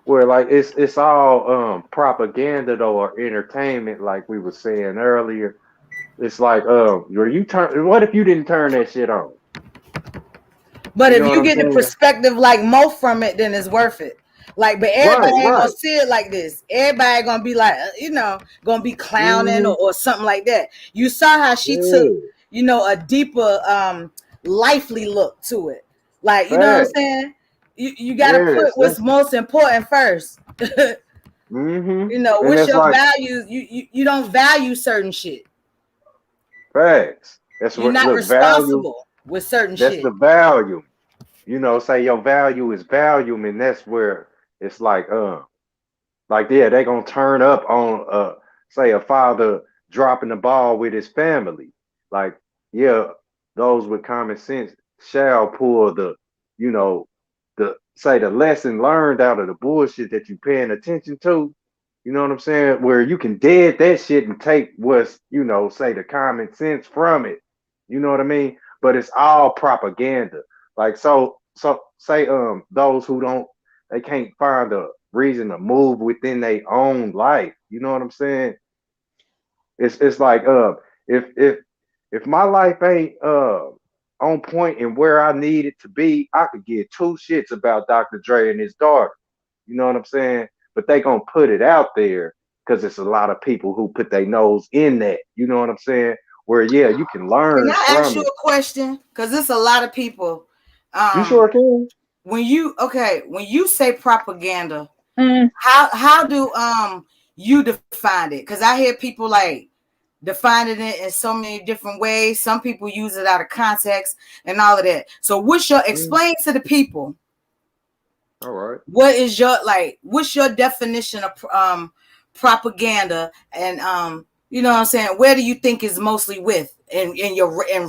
Where like it's all propaganda though or entertainment, like we were saying earlier. It's like where you turn. What if you didn't turn that shit on? But You if know what you I'm get the saying? perspective like Mo from it, then it's worth it. Like, but everybody Right, ain't gonna right. see it like this. Everybody gonna be like, gonna be clowning Hmm. or something like that. You saw how she took, Yeah. a deeper, lively look to it. Like, you know what I'm Fact. saying? You gotta put Yes. what's most important first. Hmm. And What's that's your like values? You don't value certain shit. facts. That's You're what not look value. responsible with certain That's shit. the value. Say your value is value, and that's where it's like yeah, they gonna turn up on say a father dropping the ball with his family. Like, yeah, those with common sense shall pull you know, the lesson learned out of the bullshit that you paying attention to. You know what I'm saying? Where you can dead that shit and take what's, say the common sense from it. You know what I mean? But it's all propaganda. Like so say those who don't they can't find a reason to move within their own life. You know what I'm saying? It's like if my life ain't on point and where I need it to be, I could give two shits about Dr. Dre and his daughter. You know what I'm saying? But they gonna put it out there because it's a lot of people who put their nose in that. You know what I'm saying? Where yeah, you can Can learn I ask from you it. a question? Because it's a lot of people. You Um, sure can? when you say propaganda, Mm. how do you define it? Because I hear people like defining it in so many different ways. Some people use it out of context and all of that. So Mm, explain to the people all right. what's your definition of propaganda, and you know what I'm saying, where do you think is mostly with in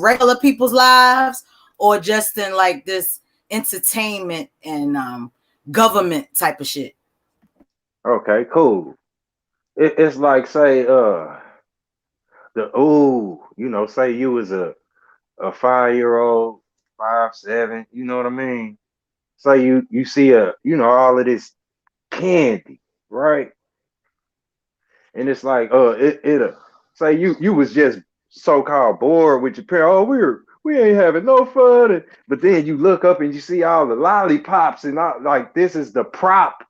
regular people's lives, or just in like this entertainment and government type of shit? Okay, cool. It's like say say you was a 5 year old, 5'7", you know what I mean? Say you see all of this candy, right? And it's like it say you was just so called bored with your parents. Oh, we ain't having no fun, but then you look up and you see all the lollipops and all, like this is the prop.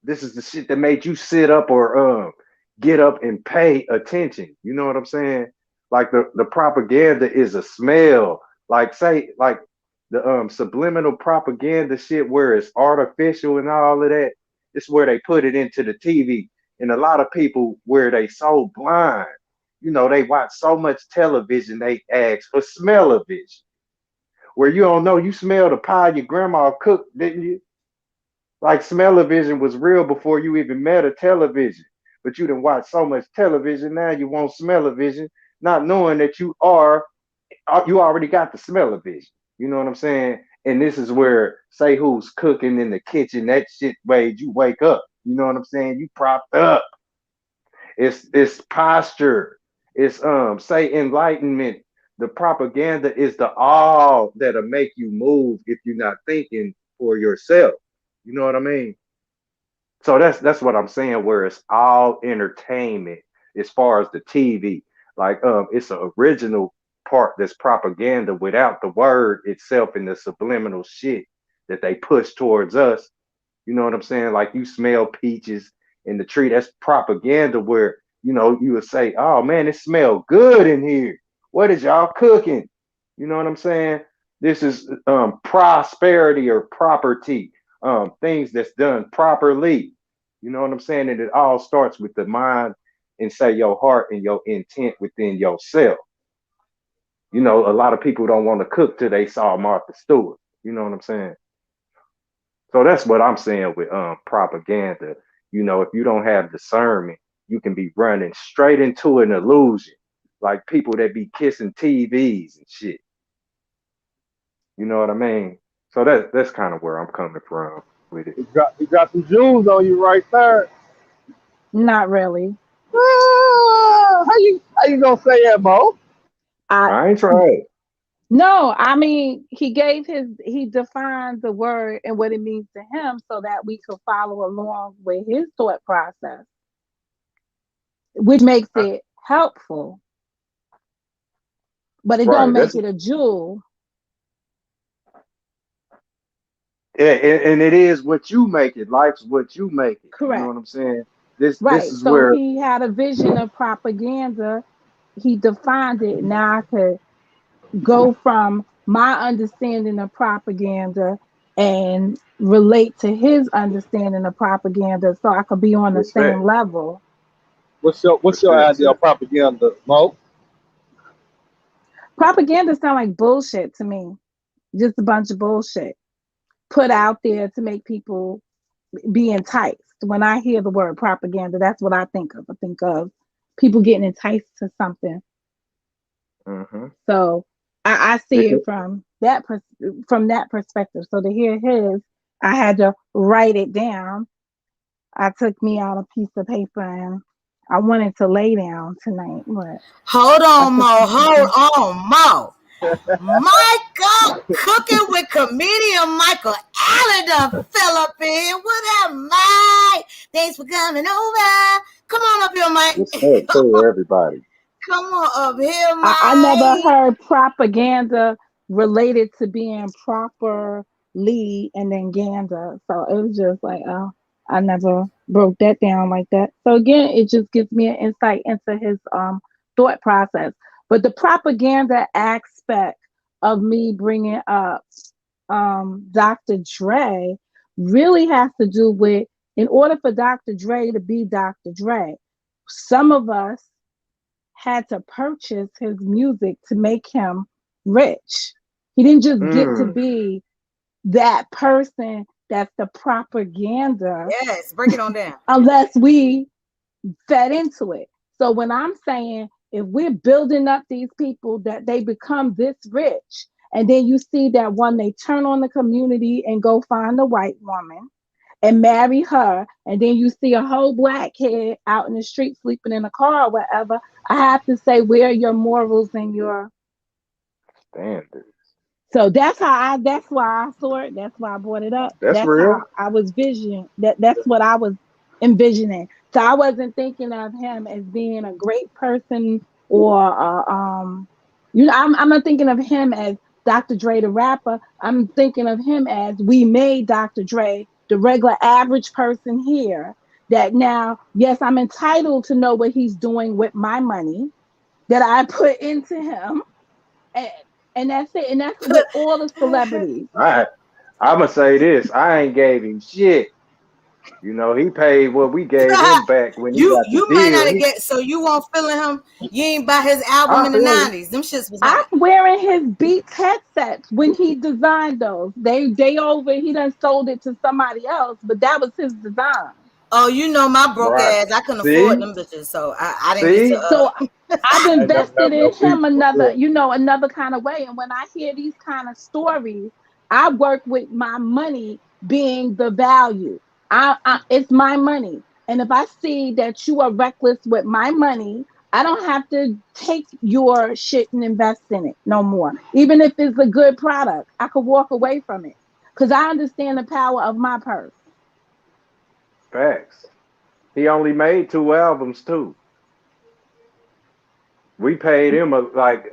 This is the shit that made you sit up or get up and pay attention. You know what I'm saying? Like the propaganda is a smell. Like say like the subliminal propaganda shit where it's artificial and all of that. It's where they put it into the TV. And a lot of people where they so blind, they watch so much television, they ask for smell-o-vision. Where you don't know, you smell the pie your grandma cooked, didn't you? Like smell-o-vision was real before you even met a television. But you didn't watch so much television, now you want smell-o-vision, not knowing that you already got the smell-o-vision. You know what I'm saying? And this is where say who's cooking in the kitchen, that shit made you wake up. You know what I'm saying? You propped up. It's posture. It's say enlightenment. The propaganda is the all that'll make you move if you're not thinking for yourself. You know what I mean? So that's what I'm saying, where it's all entertainment as far as the TV. Like it's an original part that's propaganda without the word itself and the subliminal shit that they push towards us. You know what I'm saying? Like you smell peaches in the tree. That's propaganda where, you know, you would say, oh man, it smells good in here. What is y'all cooking? You know what I'm saying? This is prosperity or property, things that's done properly. You know what I'm saying? And it all starts with the mind and say your heart and your intent within yourself. You know, a lot of people don't want to cook till they saw Martha Stewart. You know what I'm saying? So that's what I'm saying with propaganda. You know, if you don't have discernment, you can be running straight into an illusion, like people that be kissing TVs and shit. You know what I mean? So that's kind of where I'm coming from with it. You got some jewels on you right there. Not really. How you gonna say that, Mo? I I ain't tried. No, I mean he defined the word and what it means to him so that we could follow along with his thought process, which makes it helpful, but it don't Right. make That's it a jewel. yeah, and it is what you make it. Life's what you make it. You know Correct. what I'm saying? This Right. is So where he had a vision of propaganda. He defined it. Now I could go from my understanding of propaganda and relate to his understanding of propaganda so I could be on the same respect, level. What's your respect, idea sis. of propaganda, Mo? Propaganda sound like bullshit to me. Just a bunch of bullshit put out there to make people be enticed. When I hear the word propaganda, that's what I think of. I think of people getting enticed to something. Mm-hmm. So I see it Because, from that perspective. So to hear his, I had to write it down. I took me out a piece of paper and I wanted to lay down tonight, but Hold I on, took Mo. some Hold paper. on, Mo. Michael cooking with comedian Michael Allen done fell up in. What up, Mike? Thanks for coming over. Come on up here, Mike. respect to everybody. Come on up here, I never Mike. heard propaganda related to being properly and then gander. So it was just like, oh, I never broke that down like that. So again, it just gives me an insight into his thought process. But the propaganda aspect of me bringing up Dr. Dre really has to do with, in order for Dr. Dre to be Dr. Dre, some of us had to purchase his music to make him rich. He didn't just get to Mm, be that person that's the propaganda Yes, break it on down. unless we fed into it. So when I'm saying if we're building up these people that they become this rich, and then you see that one they turn on the community and go find a white woman and marry her, and then you see a whole black kid out in the street sleeping in a car or whatever, I have to say, where are your morals and your standard. so that's why I saw it, that's why I brought it up. That's That's real. how I was visioning that's what I was envisioning. So I wasn't thinking of him as being a great person or I'm not thinking of him as Dr. Dre the rapper. I'm thinking of him as we made Dr. Dre the regular average person here that now, yes, I'm entitled to know what he's doing with my money that I put into him. And, and that's it. And that's with all the celebrities. I I'ma say this. I ain't gave him shit. You know, he paid what we gave him back when he got the you might not deal. have get so you won't feeling him. You ain't buy his album I in the feel it. 90s. Them shits was I'm hot. wearing his Beats headsets when he designed those. They over he done sold it to somebody else, but that was his design. Oh, you know my broke Right. ass. I couldn't afford See? them bitches, so I didn't get to. See? So I've I ain't never invested have in no beef him with another, that. you know, another kind of way. And when I hear these kind of stories, I work with my money being the value. It's my money. And if I see that you are reckless with my money, I don't have to take your shit and invest in it no more. Even if it's a good product, I could walk away from it because I understand the power of my purse. Facts. He only made 2 albums too. We paid him like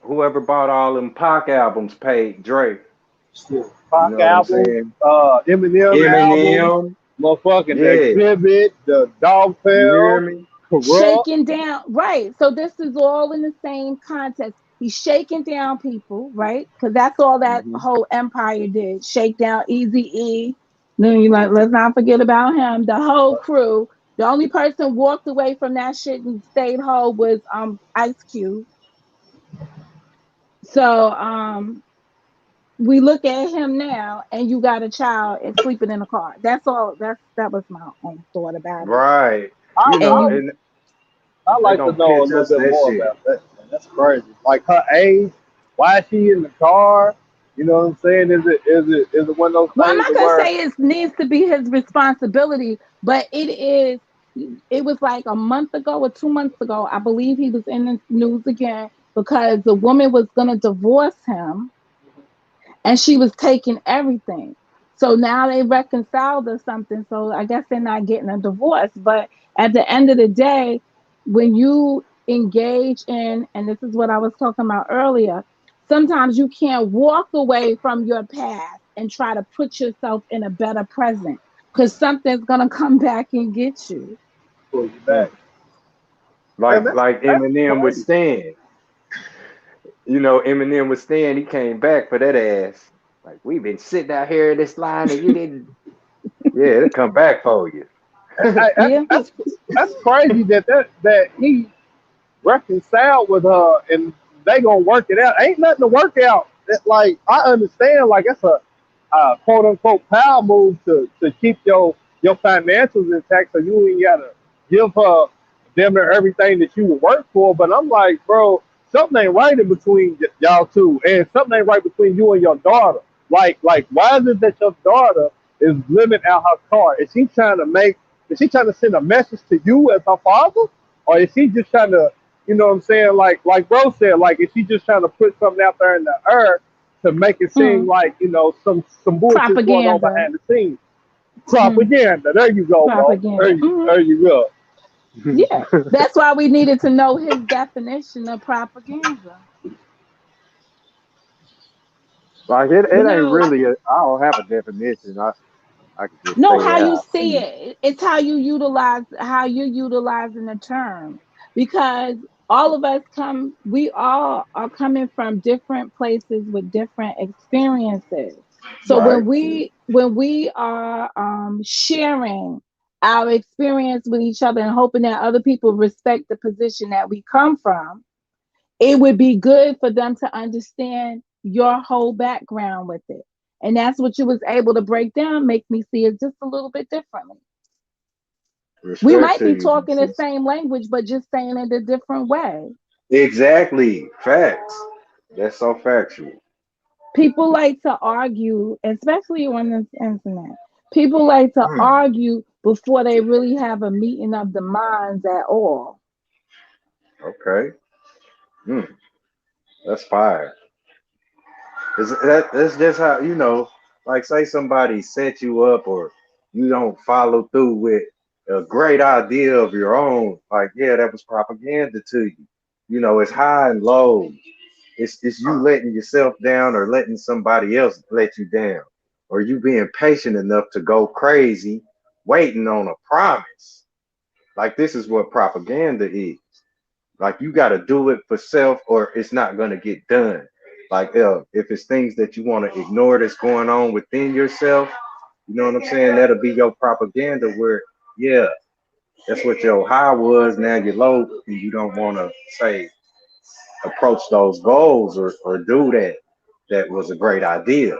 whoever bought all them Pac albums paid Drake. Shit. You Pac know what I'm album, saying? Eminem album. Eminem. motherfucking the Yeah, exhibit, the dog you hear pound, me? corrupt. Shaking down, right? So this is all in the same context. He's shaking down people, right? Because that's all that Hmm. whole empire did. Shake down Easy E. Then you like, let's not forget about him. The whole crew. The only person walked away from that shit and stayed whole was Ice Cube. So we look at him now, and you got a child and sleeping in a car. That's all. That was my own thought about it. Right. I, You And know, I you, and I they like to gonna know a pitch little us bit that more shit. about that. Man. That's crazy. Like her age, why is she in the car? You know what I'm saying? Is it one of well, those I'm things not gonna where say it needs to be his responsibility, but it is. It was like a month ago or 2 months ago. I believe he was in the news again because the woman was gonna divorce him and she was taking everything. So now they reconciled or something. So I guess they're not getting a divorce. But at the end of the day, when you engage in, and this is what I was talking about earlier, sometimes you can't walk away from your past and try to put yourself in a better present because something's going to come back and get you. pull you Hmm. back? And Like that's Eminem with crazy. Stan. You know, Eminem with Stan, he came back for that ass. Like, we've been sitting out here in this line and you didn't. Yeah, it'll come back for you. I, that's Yeah. that's that's crazy that he reconciled with her and they gonna work it out. Ain't nothing to work out. Like I understand, like it's a quote unquote power move to keep your financials intact, so you ain't gotta give her damn near everything that you would work for. But I'm like, bro, something ain't right in between y'all two, and something ain't right between you and your daughter. Like, why is it that your daughter is living out her car? Is she trying to make? Is she trying to send a message to you as her father, or is she just trying to, you know what I'm saying? Like bro said, like is she just trying to put something out there in the earth to make it seem Mm. like some bullshit going on Propaganda. behind the scenes? Mm. Propaganda. There you go, bro. Propaganda. There you go. Yeah. That's why we needed to know his definition of propaganda. Like, it You ain't know, really, I don't have a definition. I can just no, say how it you how I see see it. It's how you're utilizing the term. Because all of us we all are coming from different places with different experiences. it. So Right. when we are sharing our experience with each other and hoping that other people respect the position that we come from, it would be good for them to understand your whole background with it. And that's what you was able to break down, make me see it just a little bit differently. We Respect might to be you, talking the sis. same language, but just saying it a different way. Exactly. Facts. That's so factual. People like to argue, especially on this internet. People like to Hmm. argue before they really have a meeting of the minds at all. Okay. Hmm. That's fire. That's just how, like, say somebody set you up or you don't follow through with a great idea of your own. Like, yeah, that was propaganda to you. It's high and low. It's you letting yourself down or letting somebody else let you down. Or you being patient enough to go crazy, waiting on a promise. Like, this is what propaganda is. Like, you got to do it for self or it's not going to get done. Like, if it's things that you want to ignore that's going on within yourself, you know what I'm saying? That'll be your propaganda where, yeah, that's what your high was. Now you're low and you don't want to say, approach those goals or do that. That was a great idea.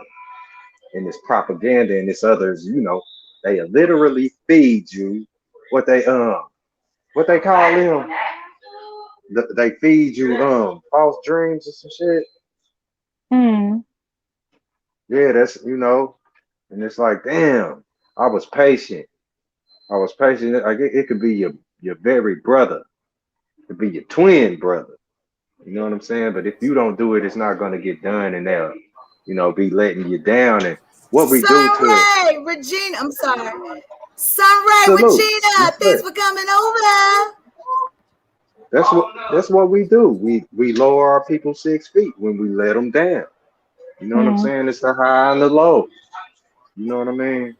And this propaganda and this others, they literally feed you what they call them. They feed you false dreams or some shit. Mm. Yeah, that's and it's like, damn, I was patient. I was patient. Like, it could be your very brother. It could be your twin brother. You know what I'm saying? But if you don't do it, it's not gonna get done, and they'll, be letting you down. And what we do to Sunray, Regina. I'm sorry. Sunray, salute, Regina. Thanks respect. for coming over. That's what we do. We lower our people 6 feet when we let them down. You know what I'm Mm. saying? It's the high and the low. You know what I mean?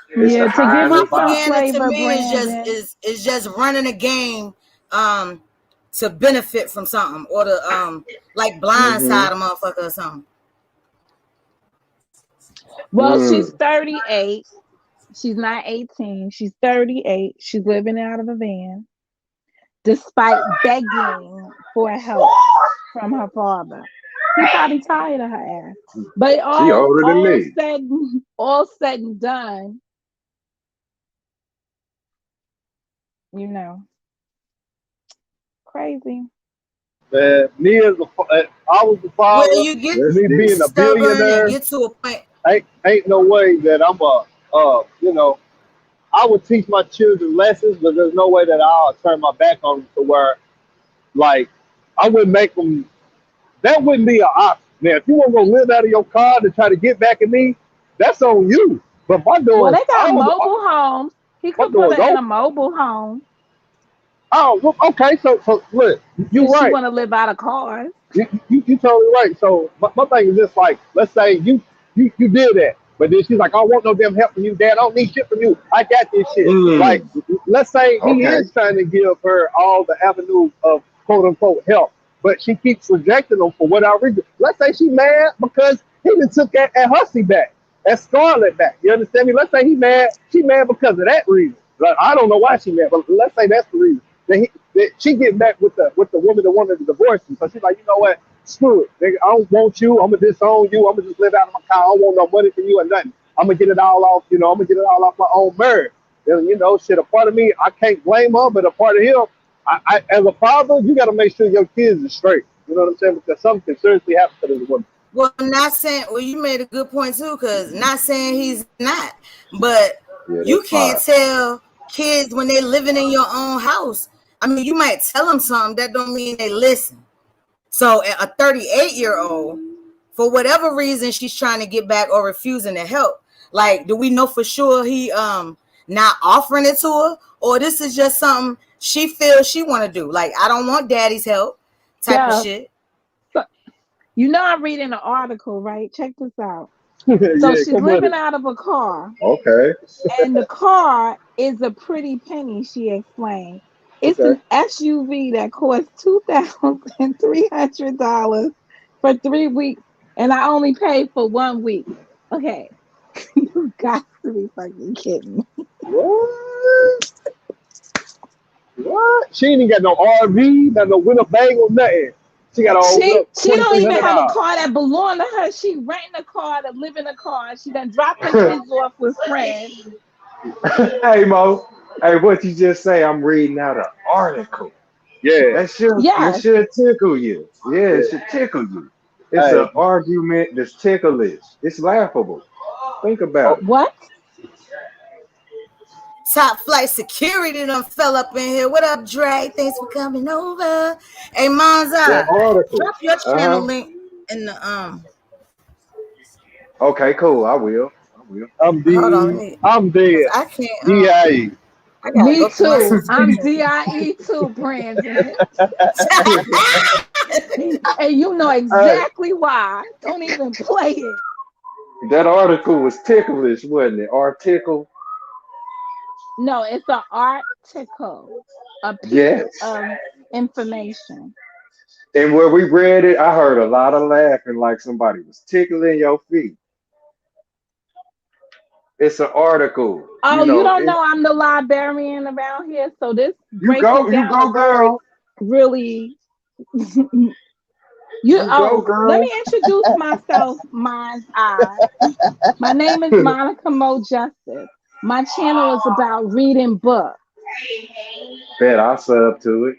It's the Yeah, to high give and the me some bottom. Propaganda to flavor, me Brandon. is just running a game to benefit from something or to like blindside a motherfucker or something. Well, she's 38. She's not 18. She's 38. She's living out of a van despite begging for help from her father. He probably tired of her ass. But She older than me. all said and done, you know, crazy. Man, me as I was the When father, you get Let's me see. being a stubborn and billionaire, get to a point, ain't no way that I'm you know, I would teach my children lessons, but there's no way that I'll turn my back on them to where, like, I wouldn't make them. That wouldn't be an option. Now, if you want to go live out of your car to try to get back at me, that's on you. But my Well, doors, they got mobile homes. He my could put doors her in a open. mobile home Oh, well, okay. So look, you're since she right. want to live out of cars. You totally right. So my thing is just like, let's say you did that, but then she's like, I don't want no damn help from you, Dad. I don't need shit from you. I got this shit. Like, Mm, let's say he okay. is trying to give her all the avenues of quote unquote help, but she keeps rejecting them for whatever reason. Let's say she mad because he done took at Hussy back, at Scarlett back. You understand me? Let's say she mad because of that reason. Like, I don't know why she mad, but let's say that's the reason. That she get back with the woman that wanted to divorce him. So she's like, you know what? Screw it. Nigga, I don't want you. I'm gonna disown you. I'm gonna just live out of my car. I don't want no money from you or nothing. I'm gonna get it all off. I'm gonna get it all off my own merit. And shit. A part of me, I can't blame her, but a part of him, as a father, you got to make sure your kids are straight. You know what I'm saying? Because something can seriously happen to this woman. well, not saying, well, you made a good point too, because not saying he's not, but Yeah, you that's can't fine. tell kids when they're living in your own house. I mean, you might tell them something, that don't mean they listen. So a 38-year-old, for whatever reason, she's trying to get back or refusing to help. Like, do we know for sure he not offering it to her, or this is just something she feels she want to do? Like, I don't want daddy's help, type of Yeah. shit. So, I'm reading an article, right? Check this out. So Yeah, she's come with living it. out of a car, Okay. and the car is a pretty penny, she explained. It's Okay. an SUV that costs $2,300 for 3 weeks, and I only paid for 1 week. Okay, you got to be fucking kidding me. What? What? She ain't even got no RV, not no Winnebago, nothing. She got all She twenty don't three even hundred have a dollars. car that belong to her. She renting a car to live in a car. She done dropped her kids off with friends. Hey Mo. Hey, what you just say? I'm reading out an article. Yeah, Yes. That should tickle you. Yeah, it yeah. should tickle you. It's Hey, an argument that's ticklish. It's laughable. Think oh, about it. What? Top flight security done fell up in here. What up, Dre? Thanks for coming over. Hey, That Monza, article. drop your channel Uh-huh. link in the Okay, cool. I will. I will. hold on, let me, I'm because dead. I can't DIE. I gotta Me go through my too. I'm subscription. DIE too, Brandon. And you know Hey, exactly why. Don't even play it. That article was ticklish, wasn't it? Article. No, it's an article, a piece Yes. of information. And where we read it, I heard a lot of laughing like somebody was tickling your feet. It's an article. Oh, you don't know I'm the librarian around here, so this breaking You down the go, words girl. really You go, let girl. me introduce myself, Mind's Eye. My name is Monica Mo Justice. My channel is about reading books. Bet I sub to it.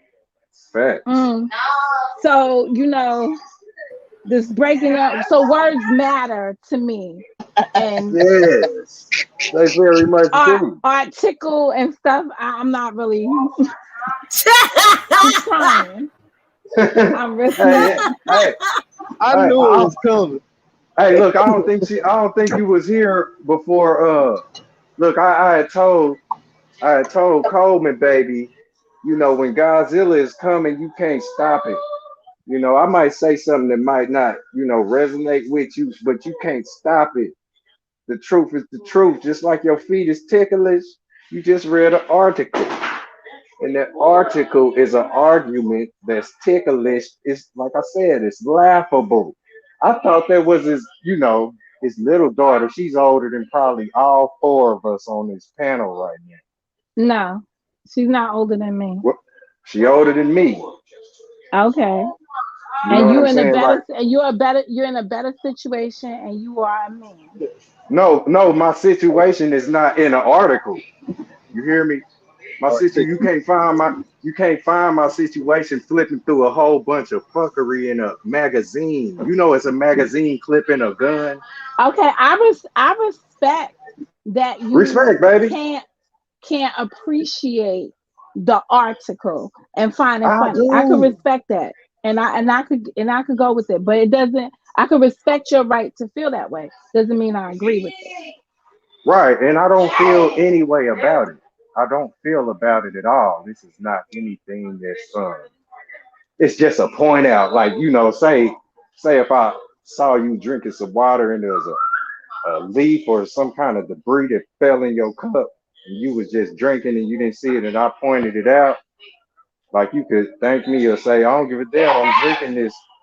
Facts. Mm. So, this breaking up. So words matter to me. And Yes. They very much do. article and stuff, I'm not really, I'm trying. I'm really hey, hey, I hey, knew it was coming. hey, look, I don't think you was here before look, I had told Coleman, baby, when Godzilla is coming, you can't stop it. I might say something that might not, resonate with you, but you can't stop it. The truth is the truth. Just like your feet is ticklish, you just read an article. And that article is an argument that's ticklish. It's like I said, it's laughable. I thought that was his little daughter. She's older than probably all four of us on this panel right now. No, she's not older than me. What? She older than me. Okay. You know And what you I'm in a saying? better Like, you're in a better situation and you are a man. no, my situation is not in an article. You hear me? My situ you can't find my situation flipping through a whole bunch of fuckery in a magazine. You know it's a magazine clipping a gun. Okay, I respect that you Respect, baby. can't appreciate the article and find it I funny. I could do. respect that. And I could go with it, but it doesn't I could respect your right to feel that way. Doesn't mean I agree with it. Right, and I don't feel any way about it. I don't feel about it at all. This is not anything that's it's just a point out. Like, say if I saw you drinking some water and there's a leaf or some kind of debris that fell in your cup and you was just drinking and you didn't see it and I pointed it out, like you could thank me or say, I don't give a damn, I'm drinking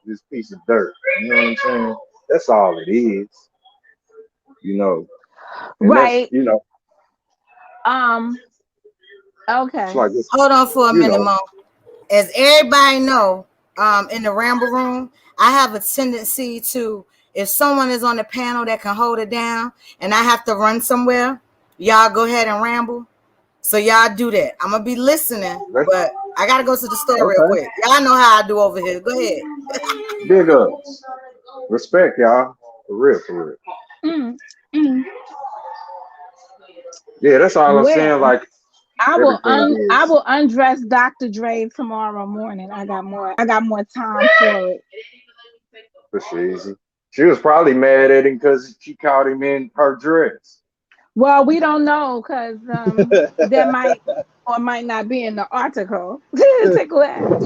this piece of dirt. You know what I'm saying? That's all it is, you know. And that's Right. Um it's okay. like this, Hold on for a you minute, know. Mo. As everybody know, in the Ramble room, I have a tendency to, if someone is on the panel that can hold it down and I have to run somewhere, y'all go ahead and ramble. So y'all do that. I'm gonna be listening, That's but I gotta go to the store real okay. quick. Y'all know how I do over here. Go ahead. Big ups. Respect, y'all. For real, for real. Mm, mm. Yeah, that's all I'm saying. Well, Like everything I is will undress Dr. Dre tomorrow morning. I got more time for it. for sure easy. She was probably mad at him because she caught him in her dress. Well, we don't know because that might or might not be in the article. Tickle ass.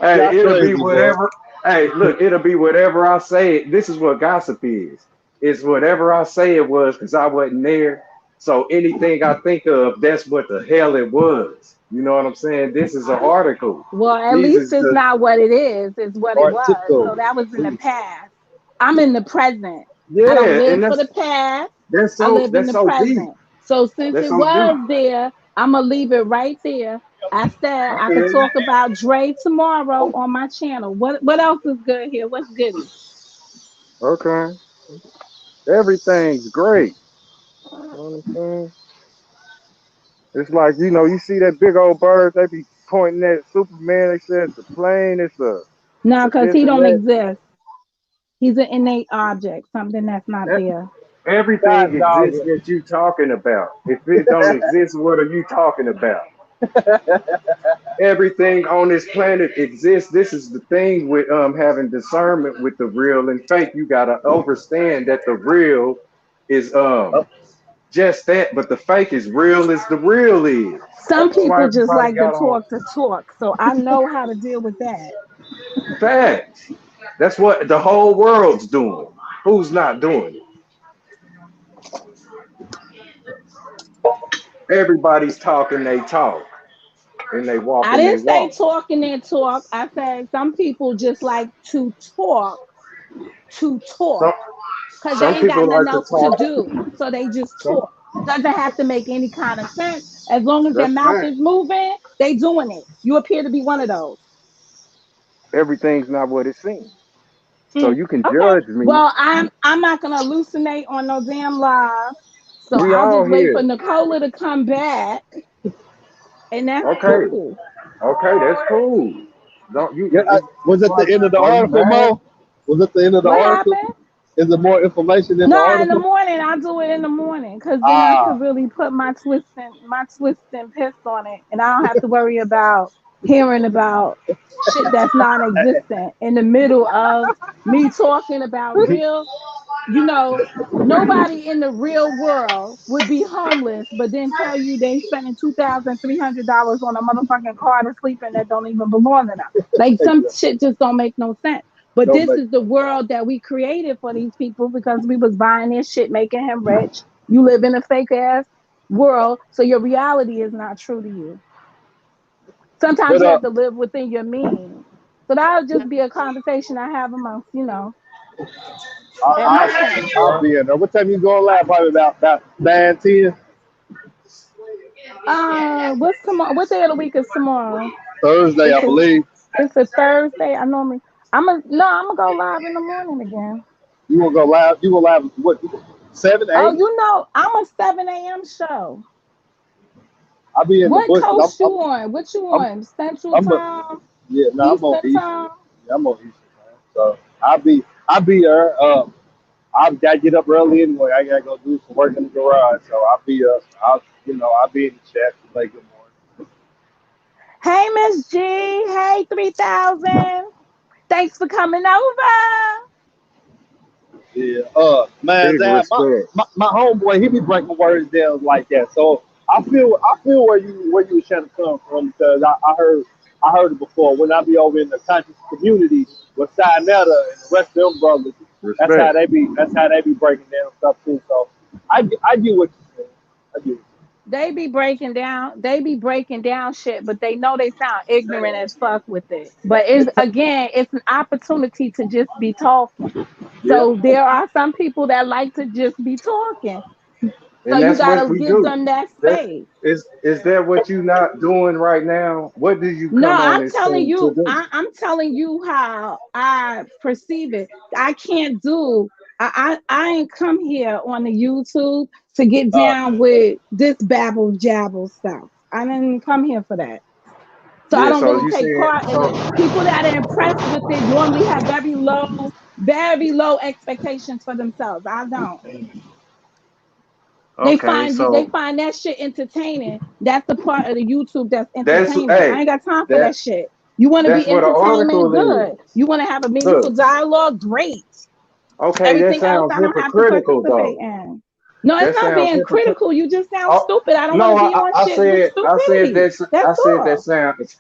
Hey, Y'all it'll be crazy, boy. whatever. Hey, look, it'll be whatever I say. This is what gossip is. It's whatever I say it was because I wasn't there. So anything I think of, that's what the hell it was. You know what I'm saying? This is an article. Well, at These least is it's the not what it is. It's what it was. Article. So that was in the past. I'm in the present. I don't yeah, live and for the past. I live in that's the so deep. present. So since That's it so deep. was there, I'm gonna leave it right there. I said I I feel could you. talk about Dre tomorrow on my channel. What else is good here? What's goody? Okay. Everything's great. You know what I'm saying? It's like, you see that big old bird, they be pointing at Superman, they say it's a plane, No, it's because this he and don't that. exist. He's an innate object, something that's not That there. everything God dog exists that you talking about. If it don't exist, what are you talking about? Everything on this planet exists. This is the thing with having discernment with the real and fake. You gotta understand that the real is it. just that, but the fake is real as the real is. Some That's why people just everybody like got on to talk. So I know how to deal with that. facts. That's what the whole world's doing. Who's not doing it? Everybody's talking they talk and they walk I and they didn't say walk. talking and talk. I said some people just like to Some talk because they some ain't got people nothing like to else to talk. do. So they just Some talk. Doesn't have to make any kind of sense. As long as their that's mouth fact. is moving, they doing it. You appear to be one of those. Everything's not what it seems. So Mm, you can okay. judge me. Well, I'm not gonna hallucinate on no damn live. So We I'll all just wait for here. Nicola to come back, and that's Okay. cool. Okay, that's cool. Don't you Yeah, was it's it the like, end of the are you article, mad? Mo? Was it the end of the What article? happened? Is there more information in the No, in the article? morning I do it in the morning because then I Ah, could really put my twist and piss on it, and I don't have to worry about hearing about shit that's non-existent in the middle of me talking about real. You know, nobody in the real world would be homeless, but then tell you they spending $2,300 on a motherfucking car to sleep in that don't even belong to them. Like some exactly. shit just don't make no sense. But Don't this make is the world that we created for these people because we was buying this shit, making him rich. You live in a fake ass world, so your reality is not true to you. Sometimes but you have to live within your means. So that'll just be a conversation I have amongst, at my camp. I'll be in there. What time you going live? Probably about 9, 10? What's tomorrow? What day of the week is tomorrow? Thursday, It's I a believe. it's a Thursday. I'm gonna go live in the morning again. You want to go live? You want live? What? 7, Oh, 8? I'm a 7 a.m. show. I'll be in the What bushes. coast you on? What you I'm, on? Central I'm, time? yeah, no, I'm on Eastern Eastern. time? Yeah, I'm on Eastern, man. So I'll be there. I've got to get up early anyway. I gotta go do some work in the garage. So I'll be up. I'll be in the chat to say good morning. Hey, Miss G. Hey, 3000. Thanks for coming over. Yeah. Man, Big Zab, respect. my homeboy, he be breaking words down like that. So I feel where you was trying to come from because I heard it before. When I be over in the conscious community with Sinetta and the rest of them brothers, Respect. that's how they be breaking down stuff too. So I get what you're saying. I get it. They be breaking down shit, but they know they sound ignorant as fuck with it. But it's an opportunity to just be talking. Yeah. So there are some people that like to just be talking. So And you that's what gotta we give do. them that That's space. is that what you not doing right now? What did you No, come on I'm this telling thing to you, do? I'm telling you how I perceive it. I can't do. I ain't come here on the YouTube to get down with this babble jabble stuff. I didn't come here for that. So I Yeah, don't so really you take saying part in so it. People that are impressed with it normally have very low expectations for themselves. I don't. They okay, find they so find that shit entertaining. That's the part of the YouTube that's that's entertainment. I hey, ain't got time for that that shit. You want to that's be what an entertainment? article Good. is. You want to have a meaningful Look, dialogue? Great. okay, that Everything else sounds I don't have to hypocritical participate though. in. No, it's That not sounds being hypocritical. critical. You just sound Oh, stupid. I don't want no, to be on I shit with said stupidity. I That's said that all. sounds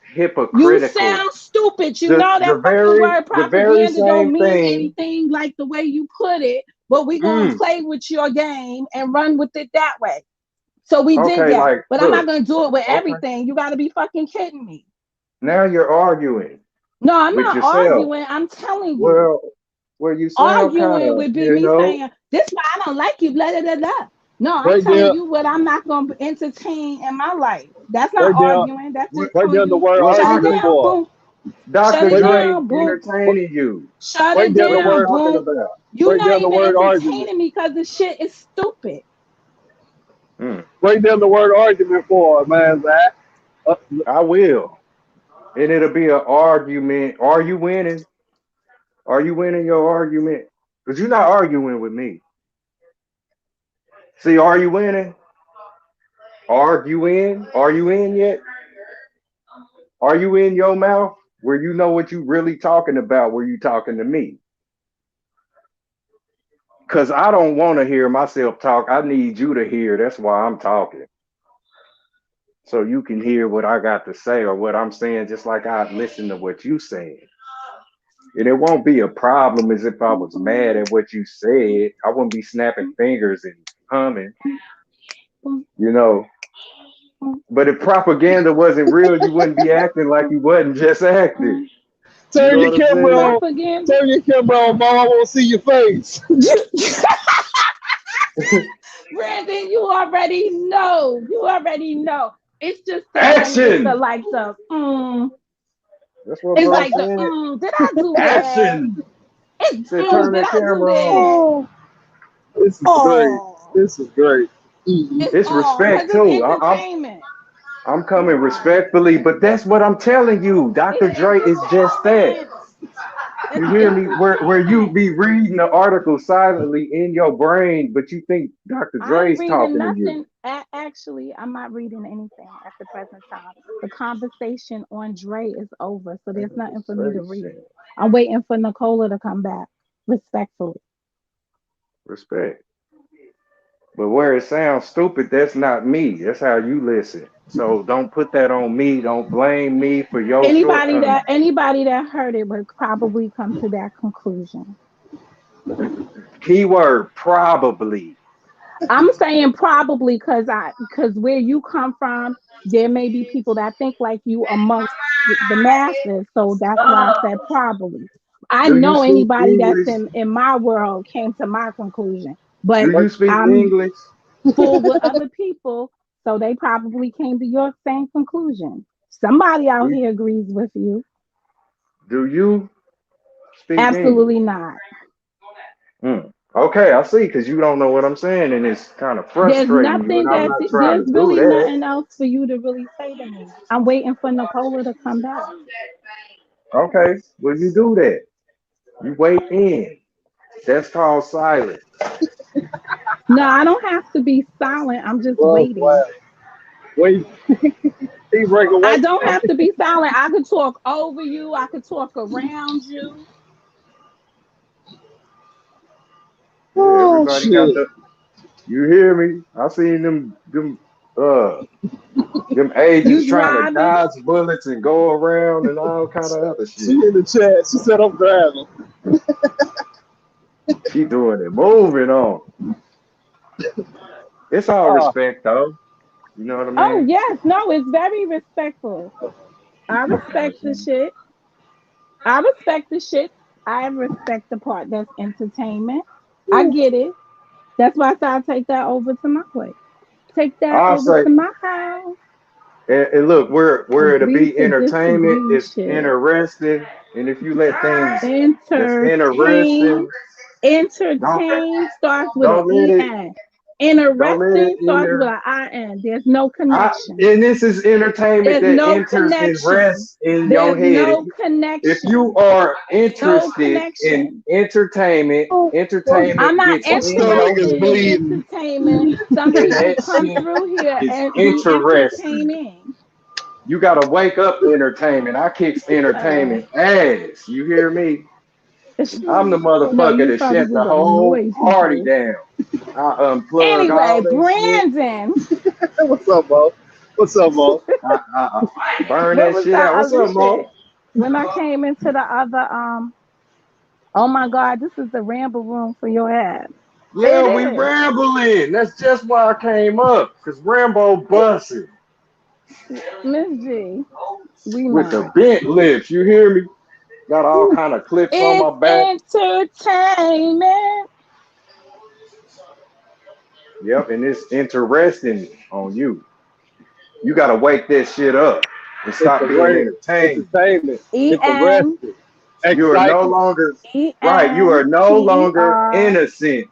You hypocritical. sound stupid. You The know the that fucking very word the very propaganda don't same mean thing. anything like the way you put it, but we gonna Mm, play with your game and run with it that way. So we did okay, that. like But I'm not look, gonna do it with okay. everything. You gotta be fucking kidding me. Now you're arguing No, I'm with not yourself. arguing. I'm telling you. Well, you sound kind Arguing of, would be me saying, this why I don't like you, blah blah blah blah. No, I'm Break telling down, you what I'm not gonna entertain in my life. That's not break down, arguing. That's what, just break telling down the you, word what shut it argument Dr. down, for. boom. Shut Dr. it Break down, Dre down, boom. entertaining you. Shut break it down What the are you down, word. talking boom. about? You're Break not down the even word argument. entertaining me because the shit is stupid. Mm, Break down the word argument for, man, Zach. Uh, I will. And it'll be an argument. Are you winning? Are you winning your argument? Because you're not arguing with me. See, are you winning? Arguing? Are you in yet? Are you in your mouth where you know what you really talking about where you talking to me? Because I don't want to hear myself talk. I need you to hear. That's why I'm talking. So you can hear what I got to say or what I'm saying, just like I listen to what you saying. And it won't be a problem as if I was mad at what you said. I wouldn't be snapping fingers and humming, you know. But if propaganda wasn't real, you wouldn't be acting like you wasn't just acting. You turn know your what I'm camera saying? on. Propaganda. Turn your camera on, Mom. I want to see your face. Brandon, you already know. You already know. It's just the Action! like the That's what it's bro like the said. did I do that? Action! He It's said, turn did that I do camera on. that? Oh, this is great. Oh, This is great. Mm-mm. it's It's because respect it's too. entertainment. I'm coming respectfully, but that's what I'm telling you. It's Dr. Dre is just that. entertainment. You It's hear me? Where you entertainment. be reading the article silently in your brain, but you think Dr. I ain't Dre's reading talking to you. nothing. Actually, I'm not reading anything at the present time. The conversation on Dre is over, so there's nothing for me to read. Conversation. I'm waiting for Nicola to come back, respectfully. Respect. But where it sounds stupid, that's not me. That's how you listen. So don't put that on me. Don't blame me for your shortcomings. Anybody that heard it would probably come to that conclusion. Keyword probably. I'm saying probably because where you come from, there may be people that think like you amongst the masses. So that's why I said probably. I Do you know speak anybody that's English? in my world came to my conclusion, but Do you speak I'm English? full with other people, so they probably came to your same conclusion. Somebody out Do, here agrees with you. do you speak English? Absolutely not. Hmm. Okay, I see, because you don't know what I'm saying, and it's kind of frustrating you, and I'm not trying There's to do really that. nothing else for you to really say to me. I'm waiting for Nicola to come back. Okay, well, you do that. You wait in. That's called silence. No, I don't have to be silent. I'm just Bro, waiting. wow. Wait, he break I away. don't have to be silent. I could talk over you. I could talk around you. Yeah, Oh everybody got shit. the. You hear me? I seen them agents You trying to driving? dodge bullets and go around and all kind of other She shit. in the chat. She said I'm driving. She doing it, moving on. It's all Oh, respect though. You know what I Oh mean? yes, no, it's very respectful. I respect the shit. I respect the shit. I respect the part that's entertainment. I get it. That's why I said I take that over to my place. Take that I'll over say, to my house. and look, where to Agree be to entertainment disagree is shit. interesting, and if you let things that's Entertain. interesting, don't Entertain starts with an don't let it EN. don't let it Interesting starts with inter. an IN. There's no connection. And this is entertainment There's that no enters and connection. rests in your There's head. no If you connection. are No interested in connection. entertainment, I'm entertainment not gets my stomach is interested in entertained, bleeding. entertainment. Some and people that come shit through here is and be interesting. entertaining. You gotta wake up entertainment. I kicks Uh, entertainment ass. You hear me? I'm the no, motherfucker you that shut probably the would whole annoy party people. down. I unplug Anyway, all that shit. Brandon, What's up, Mo? What's up, Mo? I burn what that was shit that out. What's other up, shit? Mo? When I came into the other oh my god, this is the ramble room for your ass. It Yeah, we is. rambling. That's just why I came up. Cause Rambo busting Miss G, we with the not. bent lips. You hear me? Got all kind of clips on It's my back. entertainment. Yep, and it's interesting on you. You gotta wake that shit up and It's stop the being word. entertained. Entertainment. E-N, Interesting. You are no Excitement. longer right. You are no longer E-N-T-E-R, innocent.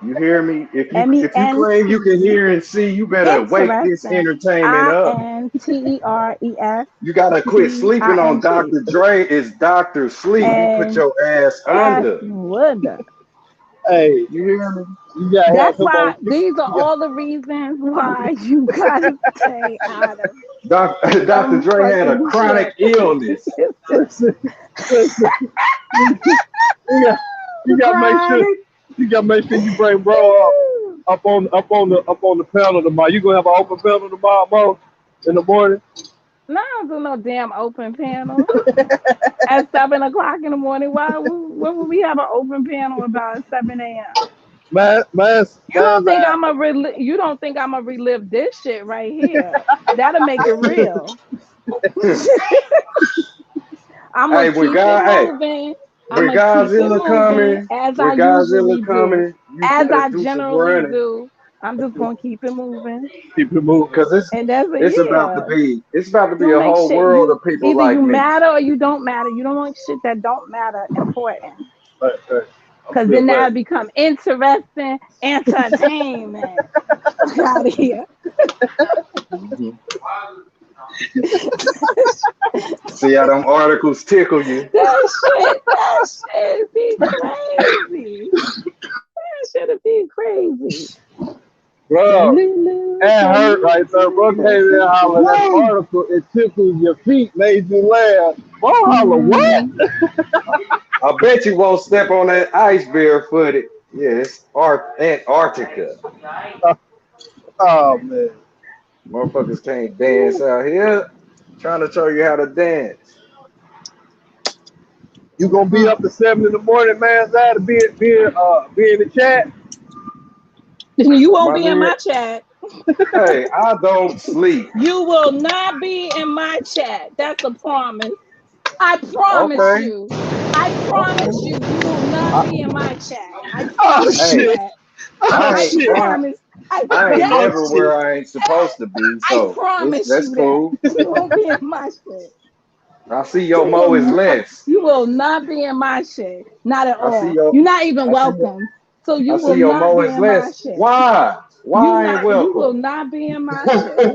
You hear me? If you claim you can M-E-N-T. hear and see, you better wake this Interesting. entertainment up. I-N-T-E-R-E-S. You gotta quit sleeping on T-E-I-N-G. Dr. Dre. It's Dr. Sleep. He put And your ass yes, under. would. Hey, You hear me? you gotta have That's him why on. these are all the reasons why you gotta stay out of Dr. some Dre had a fucking chronic shit. illness. Listen, listen. You got, you got to make sure. Chronic. You got to make sure you bring bro up on the panel tomorrow. You gonna have an open panel tomorrow, Mo, in the morning. No, I don't do no damn open panel at 7 o'clock in the morning. Why? What would we have an open panel about at 7 a.m.? Mine's out. You don't think I'm gonna relive this shit right here? That'll make it real. I'm gonna Hey, with keep it God, hey, moving. I'm with gonna keep it Godzilla moving coming, as I with Godzilla usually do, coming, you as better I do some generally running. do. I'm just gonna keep it moving, Keep it moving. Cause and that's a it's about to yeah. be it's about to be Don't a make whole shit world you of people either you like me. matter or you don't matter. You don't want shit that don't matter important. Right. I'm Cause still then that'll glad. become interesting entertainment. Fuck out of here. Mhm. See how them articles tickle you. That shit be crazy. That should be crazy. Bro, Lulu, that hurt Lulu, right there. Bro came in and hollered that Lulu. article. It tickles your feet, made you laugh. Bro holler, what? Mm. I bet you won't step on that ice barefooted. Yeah, it's Antarctica. Oh man, Motherfuckers can't dance out here. Trying to show you how to dance. you gonna be up at 7 in the morning, man? Zach, to be in the chat. You won't My be in nigga, my chat. hey, I don't sleep. You will not be in my chat. That's a promise. I promise Okay, you. I promise okay. you. You will not I, be in my chat. I Oh promise you hey, shit! that. Oh I I ain't shit! I, promise. I I ain't Oh yes. never shit! where I ain't supposed to be, I so promise that's you that. cool. You won't be in my shit. I see your You will mo is not. less. You will not be in my shit. Not at I see all. your You're not even I see your welcome. So I you see will your not mo be is in my less. shit. Why? You Why I ain't not. You will welcome? not be in my shit.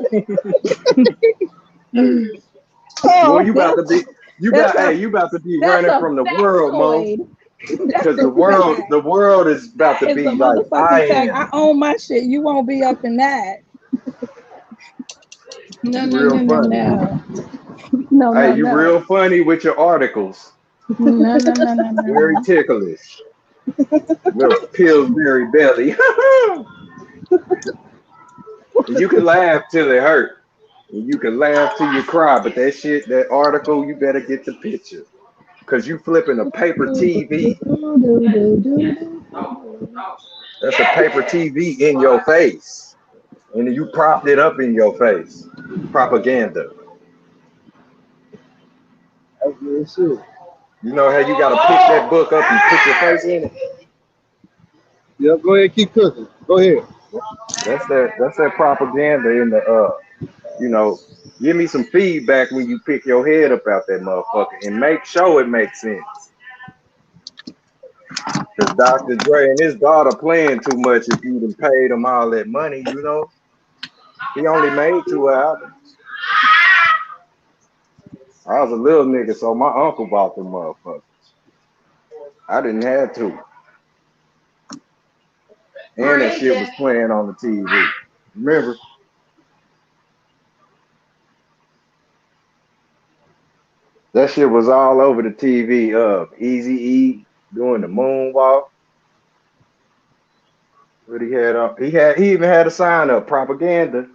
Boy, Oh, you about to be That's a you about to be that's running a from the world, Mo. factoid. That's Cause the a world fact. the world is about That to is a be like I motherfucking fact. I am. own my shit. You won't be up in that. No, You no, real no, no, funny. no. No, Hey, no, you no. real funny with your articles. No, no, no, no, no, Very no. ticklish. Little Pillsbury belly. And you can laugh till it hurt. And you can laugh till you cry, but that shit, that article, you better get the picture. Cause you flipping a paper TV. That's a paper TV in your face. And you propped it up in your face. Propaganda. that's real shit. You know how you gotta pick that book up and put your face in it? Yeah, go ahead, keep cooking. Go ahead. That's that propaganda in the you know, give me some feedback when you pick your head up out that motherfucker and make sure it makes sense. Cause Dr. Dre and his daughter playing too much if you done paid him all that money, you know. He only made 2 albums. I was a little nigga, so my uncle bought them motherfuckers. I didn't have to. And that shit was playing on the TV. Remember? That shit was all over the TV. Easy E doing the moonwalk. What he had up? He even had a sign up, propaganda.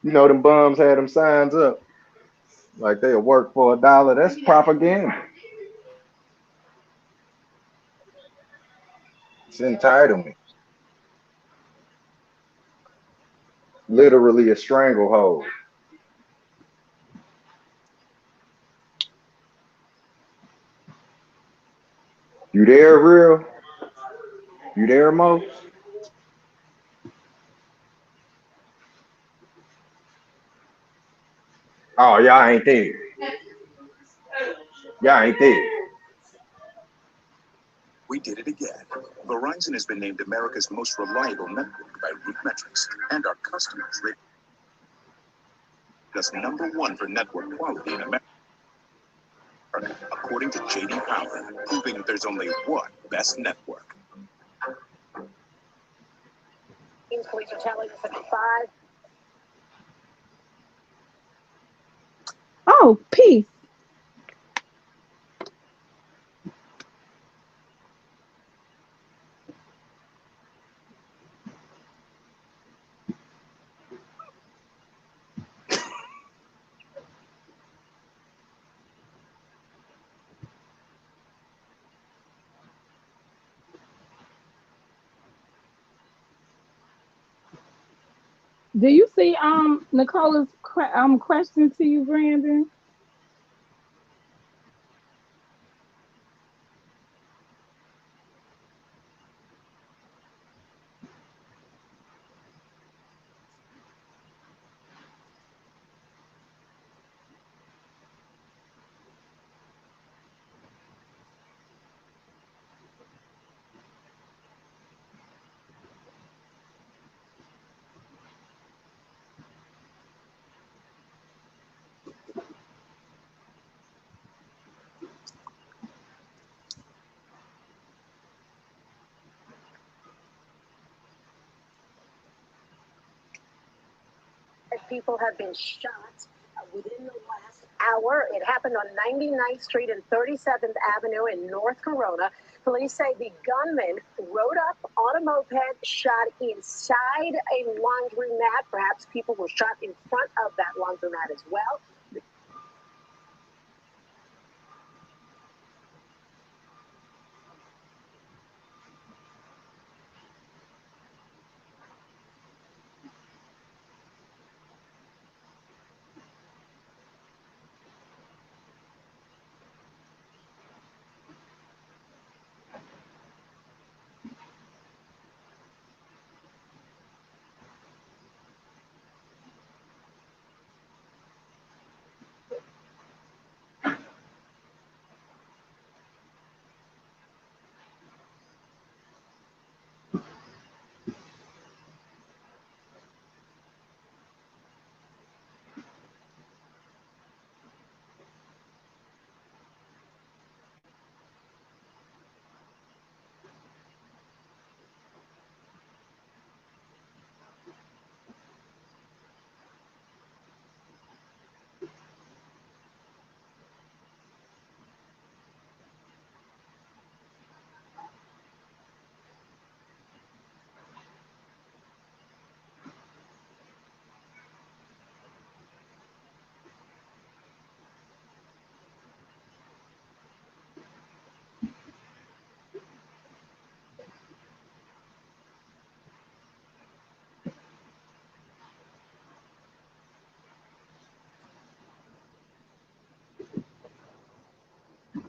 You know them bums had them signs up. Like they'll work for $1. That's propaganda. It's entitlement. Literally a stranglehold. You there, real? You there, Mo? Oh, y'all ain't there. Y'all ain't there. We did it again. Verizon has been named America's most reliable network by Root Metrics, and our customers rate us #1 for network quality in America, according to JD Power, proving that there's only one best network. Police are telling us that 5. Oh, peace. Do you see Nicola's question to you, Brandon? People have been shot within the last hour. It happened on 99th Street and 37th Avenue in North Corona. Police say the gunman rode up on a moped, shot inside a laundromat. Perhaps people were shot in front of that laundromat as well.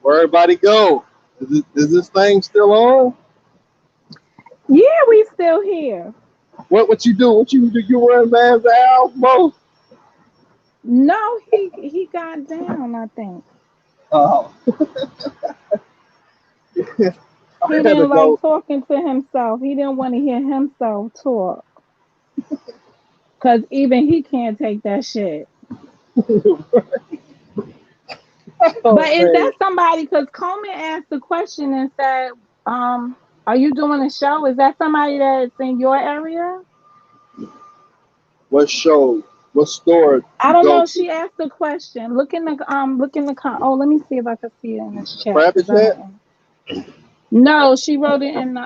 Where everybody go? Is this thing still on? Yeah, we still here. What you do? What you do? You run man's Al, Mo? No, he got down, I think. Oh, He I had to didn't like go. talking to himself. He didn't want to hear himself talk. Cause even he can't take that shit. Oh But is man, that somebody? Because Coleman asked the question and said, "Are you doing a show? Is that somebody that's in your area?" what show? What store I you don't go know. to? She asked the question. Look in the Oh, let me see if I can see it in this chat Rabbit because I Chat? didn't. No, she wrote it in the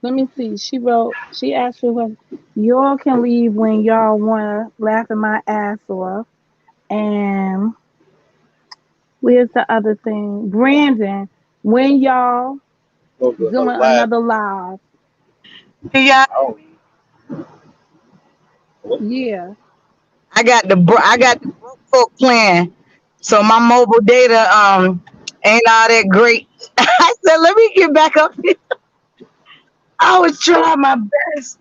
Let me see. She asked you when y'all can leave when y'all wanna laugh at my ass off. And where's the other thing? Brandon, when y'all Go to her doing live. another live? Yeah, Oh, what? Yeah. I got the broke folk plan. So my mobile data ain't all that great. I said, let me get back up here. I was trying my best.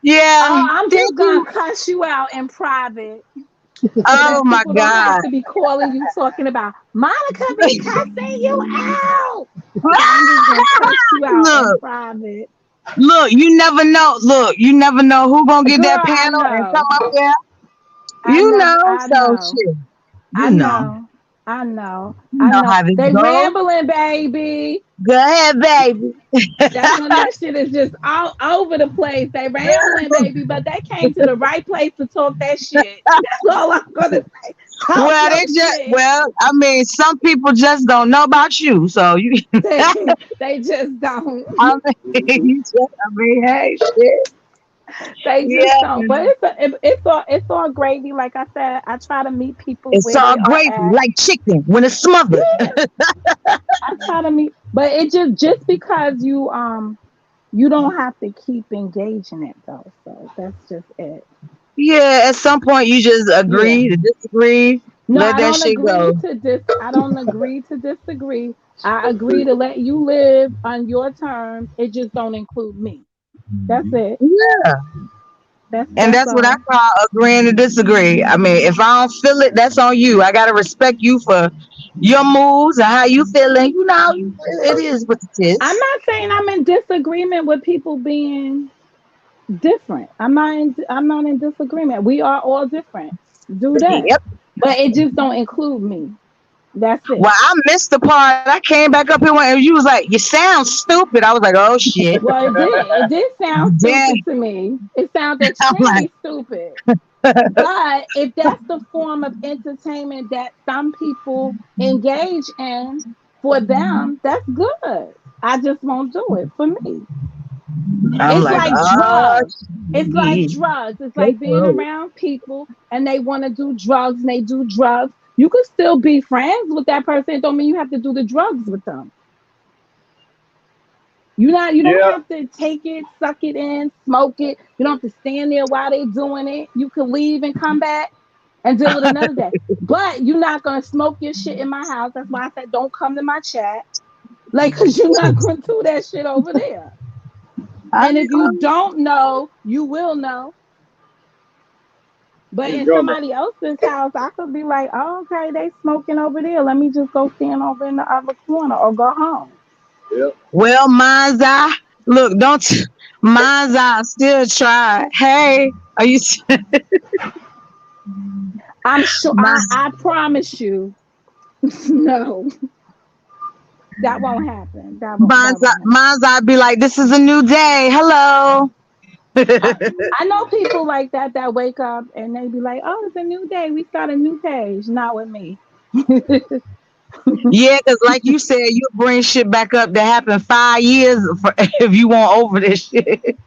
Yeah. Oh, I'm Thank just gonna you. cuss you out in private so Oh that my people don't have God. to be calling you talking about Monica be cussing you out. So I'm just gonna cuss you out in Look, private. look, you never know. Look, you never know who gonna get Girl, that I panel and come know. up there. You know, I so know. shit. I You know. know. I know. You I know know. how this They goes. rambling, baby. Go ahead, baby. That's when that shit is just all over the place. They rambling, baby, but they came to the right place to talk that shit. That's all I'm gonna say. Talk Well, your shit. I mean, some people just don't know about you. So you, They just don't. I mean, I mean, hey, shit. They just Yeah, don't. But it's all gravy. Like I said, I try to meet people it's where all they are gravy, at. like chicken when it's smothered. Yeah, I try to meet. But it just because you don't have to keep engaging it though. So that's just it. Yeah, at some point you just Yeah. agree to disagree, No, let I that don't shit agree go. to this. I don't agree to disagree. I agree to let you live on your terms. It just don't include me. That's it. Yeah, and That's that's what I all. call agreeing to disagree. I mean, if I don't feel it, that's on you. I gotta respect you for your moves and how you feeling. You know, it is what it I'm is. not saying I'm in disagreement with people being different. I'm not in disagreement. We are all different. Do that. Yep. But it just don't include me. That's Well, it. I missed the part. I came back up here and you was like, "You sound stupid." I was like, "Oh shit!" Well, it did. It did sound Then stupid to me. It sounded I'm like, extremely stupid. But if that's the form of entertainment that some people engage in for them, that's good. I just won't do it for me. I'm It's like, like "Oh drugs. It's like shit!" drugs. It's Go like being for it. around people and they want to do drugs and they do drugs. You could still be friends with that person. It don't mean you have to do the drugs with them. You don't Yeah, have to take it, suck it in, smoke it. You don't have to stand there while they doing it. You can leave and come back and deal with another day. But you're not gonna smoke your shit in my house. That's why I said don't come to my chat. Like, cause you're not gonna do that shit over there. I And be if you don't know, you will know. But it's in gonna. somebody else's house, I could be like, oh, okay, they smoking over there. Let me just go stand over in the other corner or go home. Yeah, well, mine's I look, don't mine's I still try. Hey, are you I'm sure my I promise you, no, that won't happen. That won't happen. mine's I'd be like, this is a new day. Hello. I, I know people like that that wake up and they be like, "Oh, it's a new day. We start a new page." Not with me. It's Yeah, because like you said, you'll bring shit back up that happened 5 years if you want over this shit.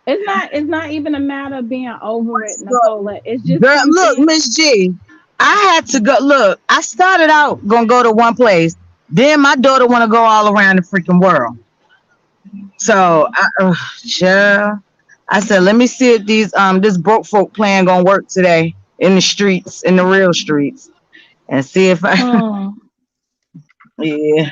not. It's not even a matter of being over it, So, Nicola. It's just girl, look, something. Miss G, I had to go. Look, I started out gonna go to one place. Then my daughter want to go all around the freaking world. So, child, I said, let me see if this broke folk plan gonna work today in the streets, in the real streets, and see if I Mm. yeah,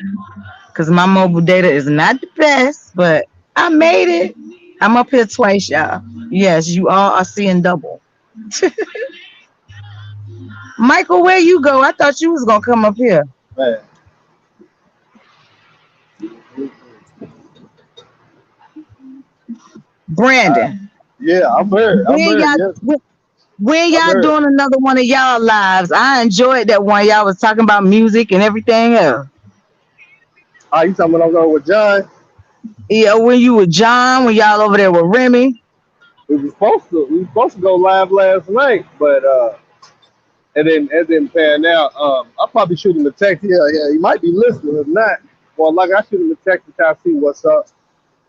because my mobile data is not the best, but I made it. I'm up here twice, y'all. Yes, you all are seeing double. Michael, where you go? I thought you was gonna come up here. man. Uh, Brandon, yeah, I'm here. I'm when here. y'all Yes, when I'm y'all here. doing another one of y'all lives? I enjoyed that one. Y'all was talking about music and everything else. You talking about I'm going with John? Yeah, when you with John, when y'all over there with Remy. We were supposed to go live last night, but it didn't pan out. I'll probably shoot him a text. Yeah, yeah, he might be listening. If not, well, like I shoot him a text to try to see what's up.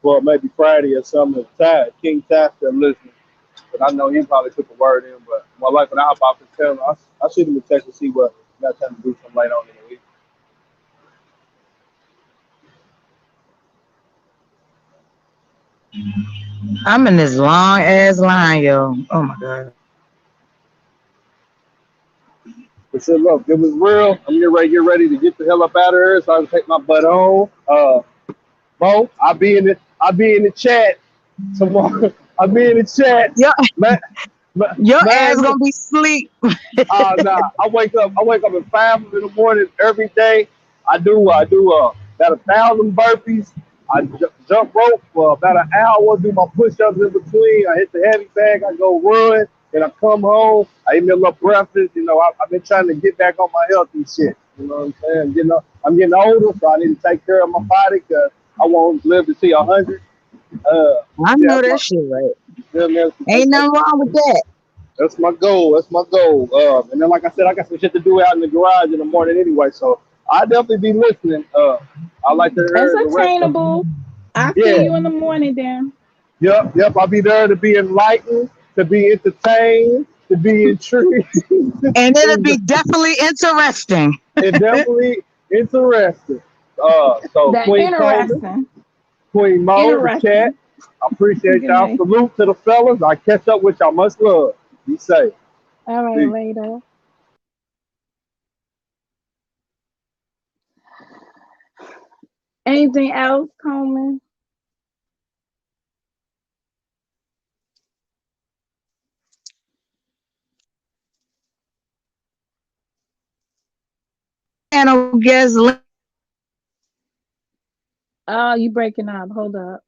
Well, maybe Friday or something. If King Ty still listening, but I know he probably took a word in. But more likely, I'll pop and tell him. I'll shoot him a text to see what got time to do some later on in the week. I'm in this long ass line, yo. Oh my god. But shit, look, it was real. I'm get ready to get the hell up out of here so I can take my butt home. Bo, I'll be in the chat tomorrow. I'll be in the chat. Your Man, man, your ass man, gonna be sleep. nah. I wake up at 5 in the morning every day. I do about 1,000 burpees. I jump rope for about an hour. Do my push-ups in between. I hit the heavy bag. I go run. Then I come home. I eat me a little breakfast. I've been trying to get back on my health and shit. You know what I'm saying? I'm getting older, so I need to take care of my body because I won't live to see 100. Uh, I yeah, know that shit, right? yeah, man, Ain't nothing wrong with that. that's my goal. That's my goal. And then, like I said, I got some shit to do out in the garage in the morning anyway. So I'll definitely be listening. I like to hear the rest of. attainable. I'll see Yeah. you in the morning then. Yep. Yep. I'll be there to be enlightened, to be entertained, to be intrigued, And it'll and, be definitely interesting. and definitely interested. So That Queen Coleman, interesting. Queen Mo, the chat. Interesting. I appreciate Good y'all. night. Salute to the fellas. I catch up with y'all. Much love. Be safe. All right, Peace. later. Anything else, Coleman? And I guess Oh, you breaking up. Hold up.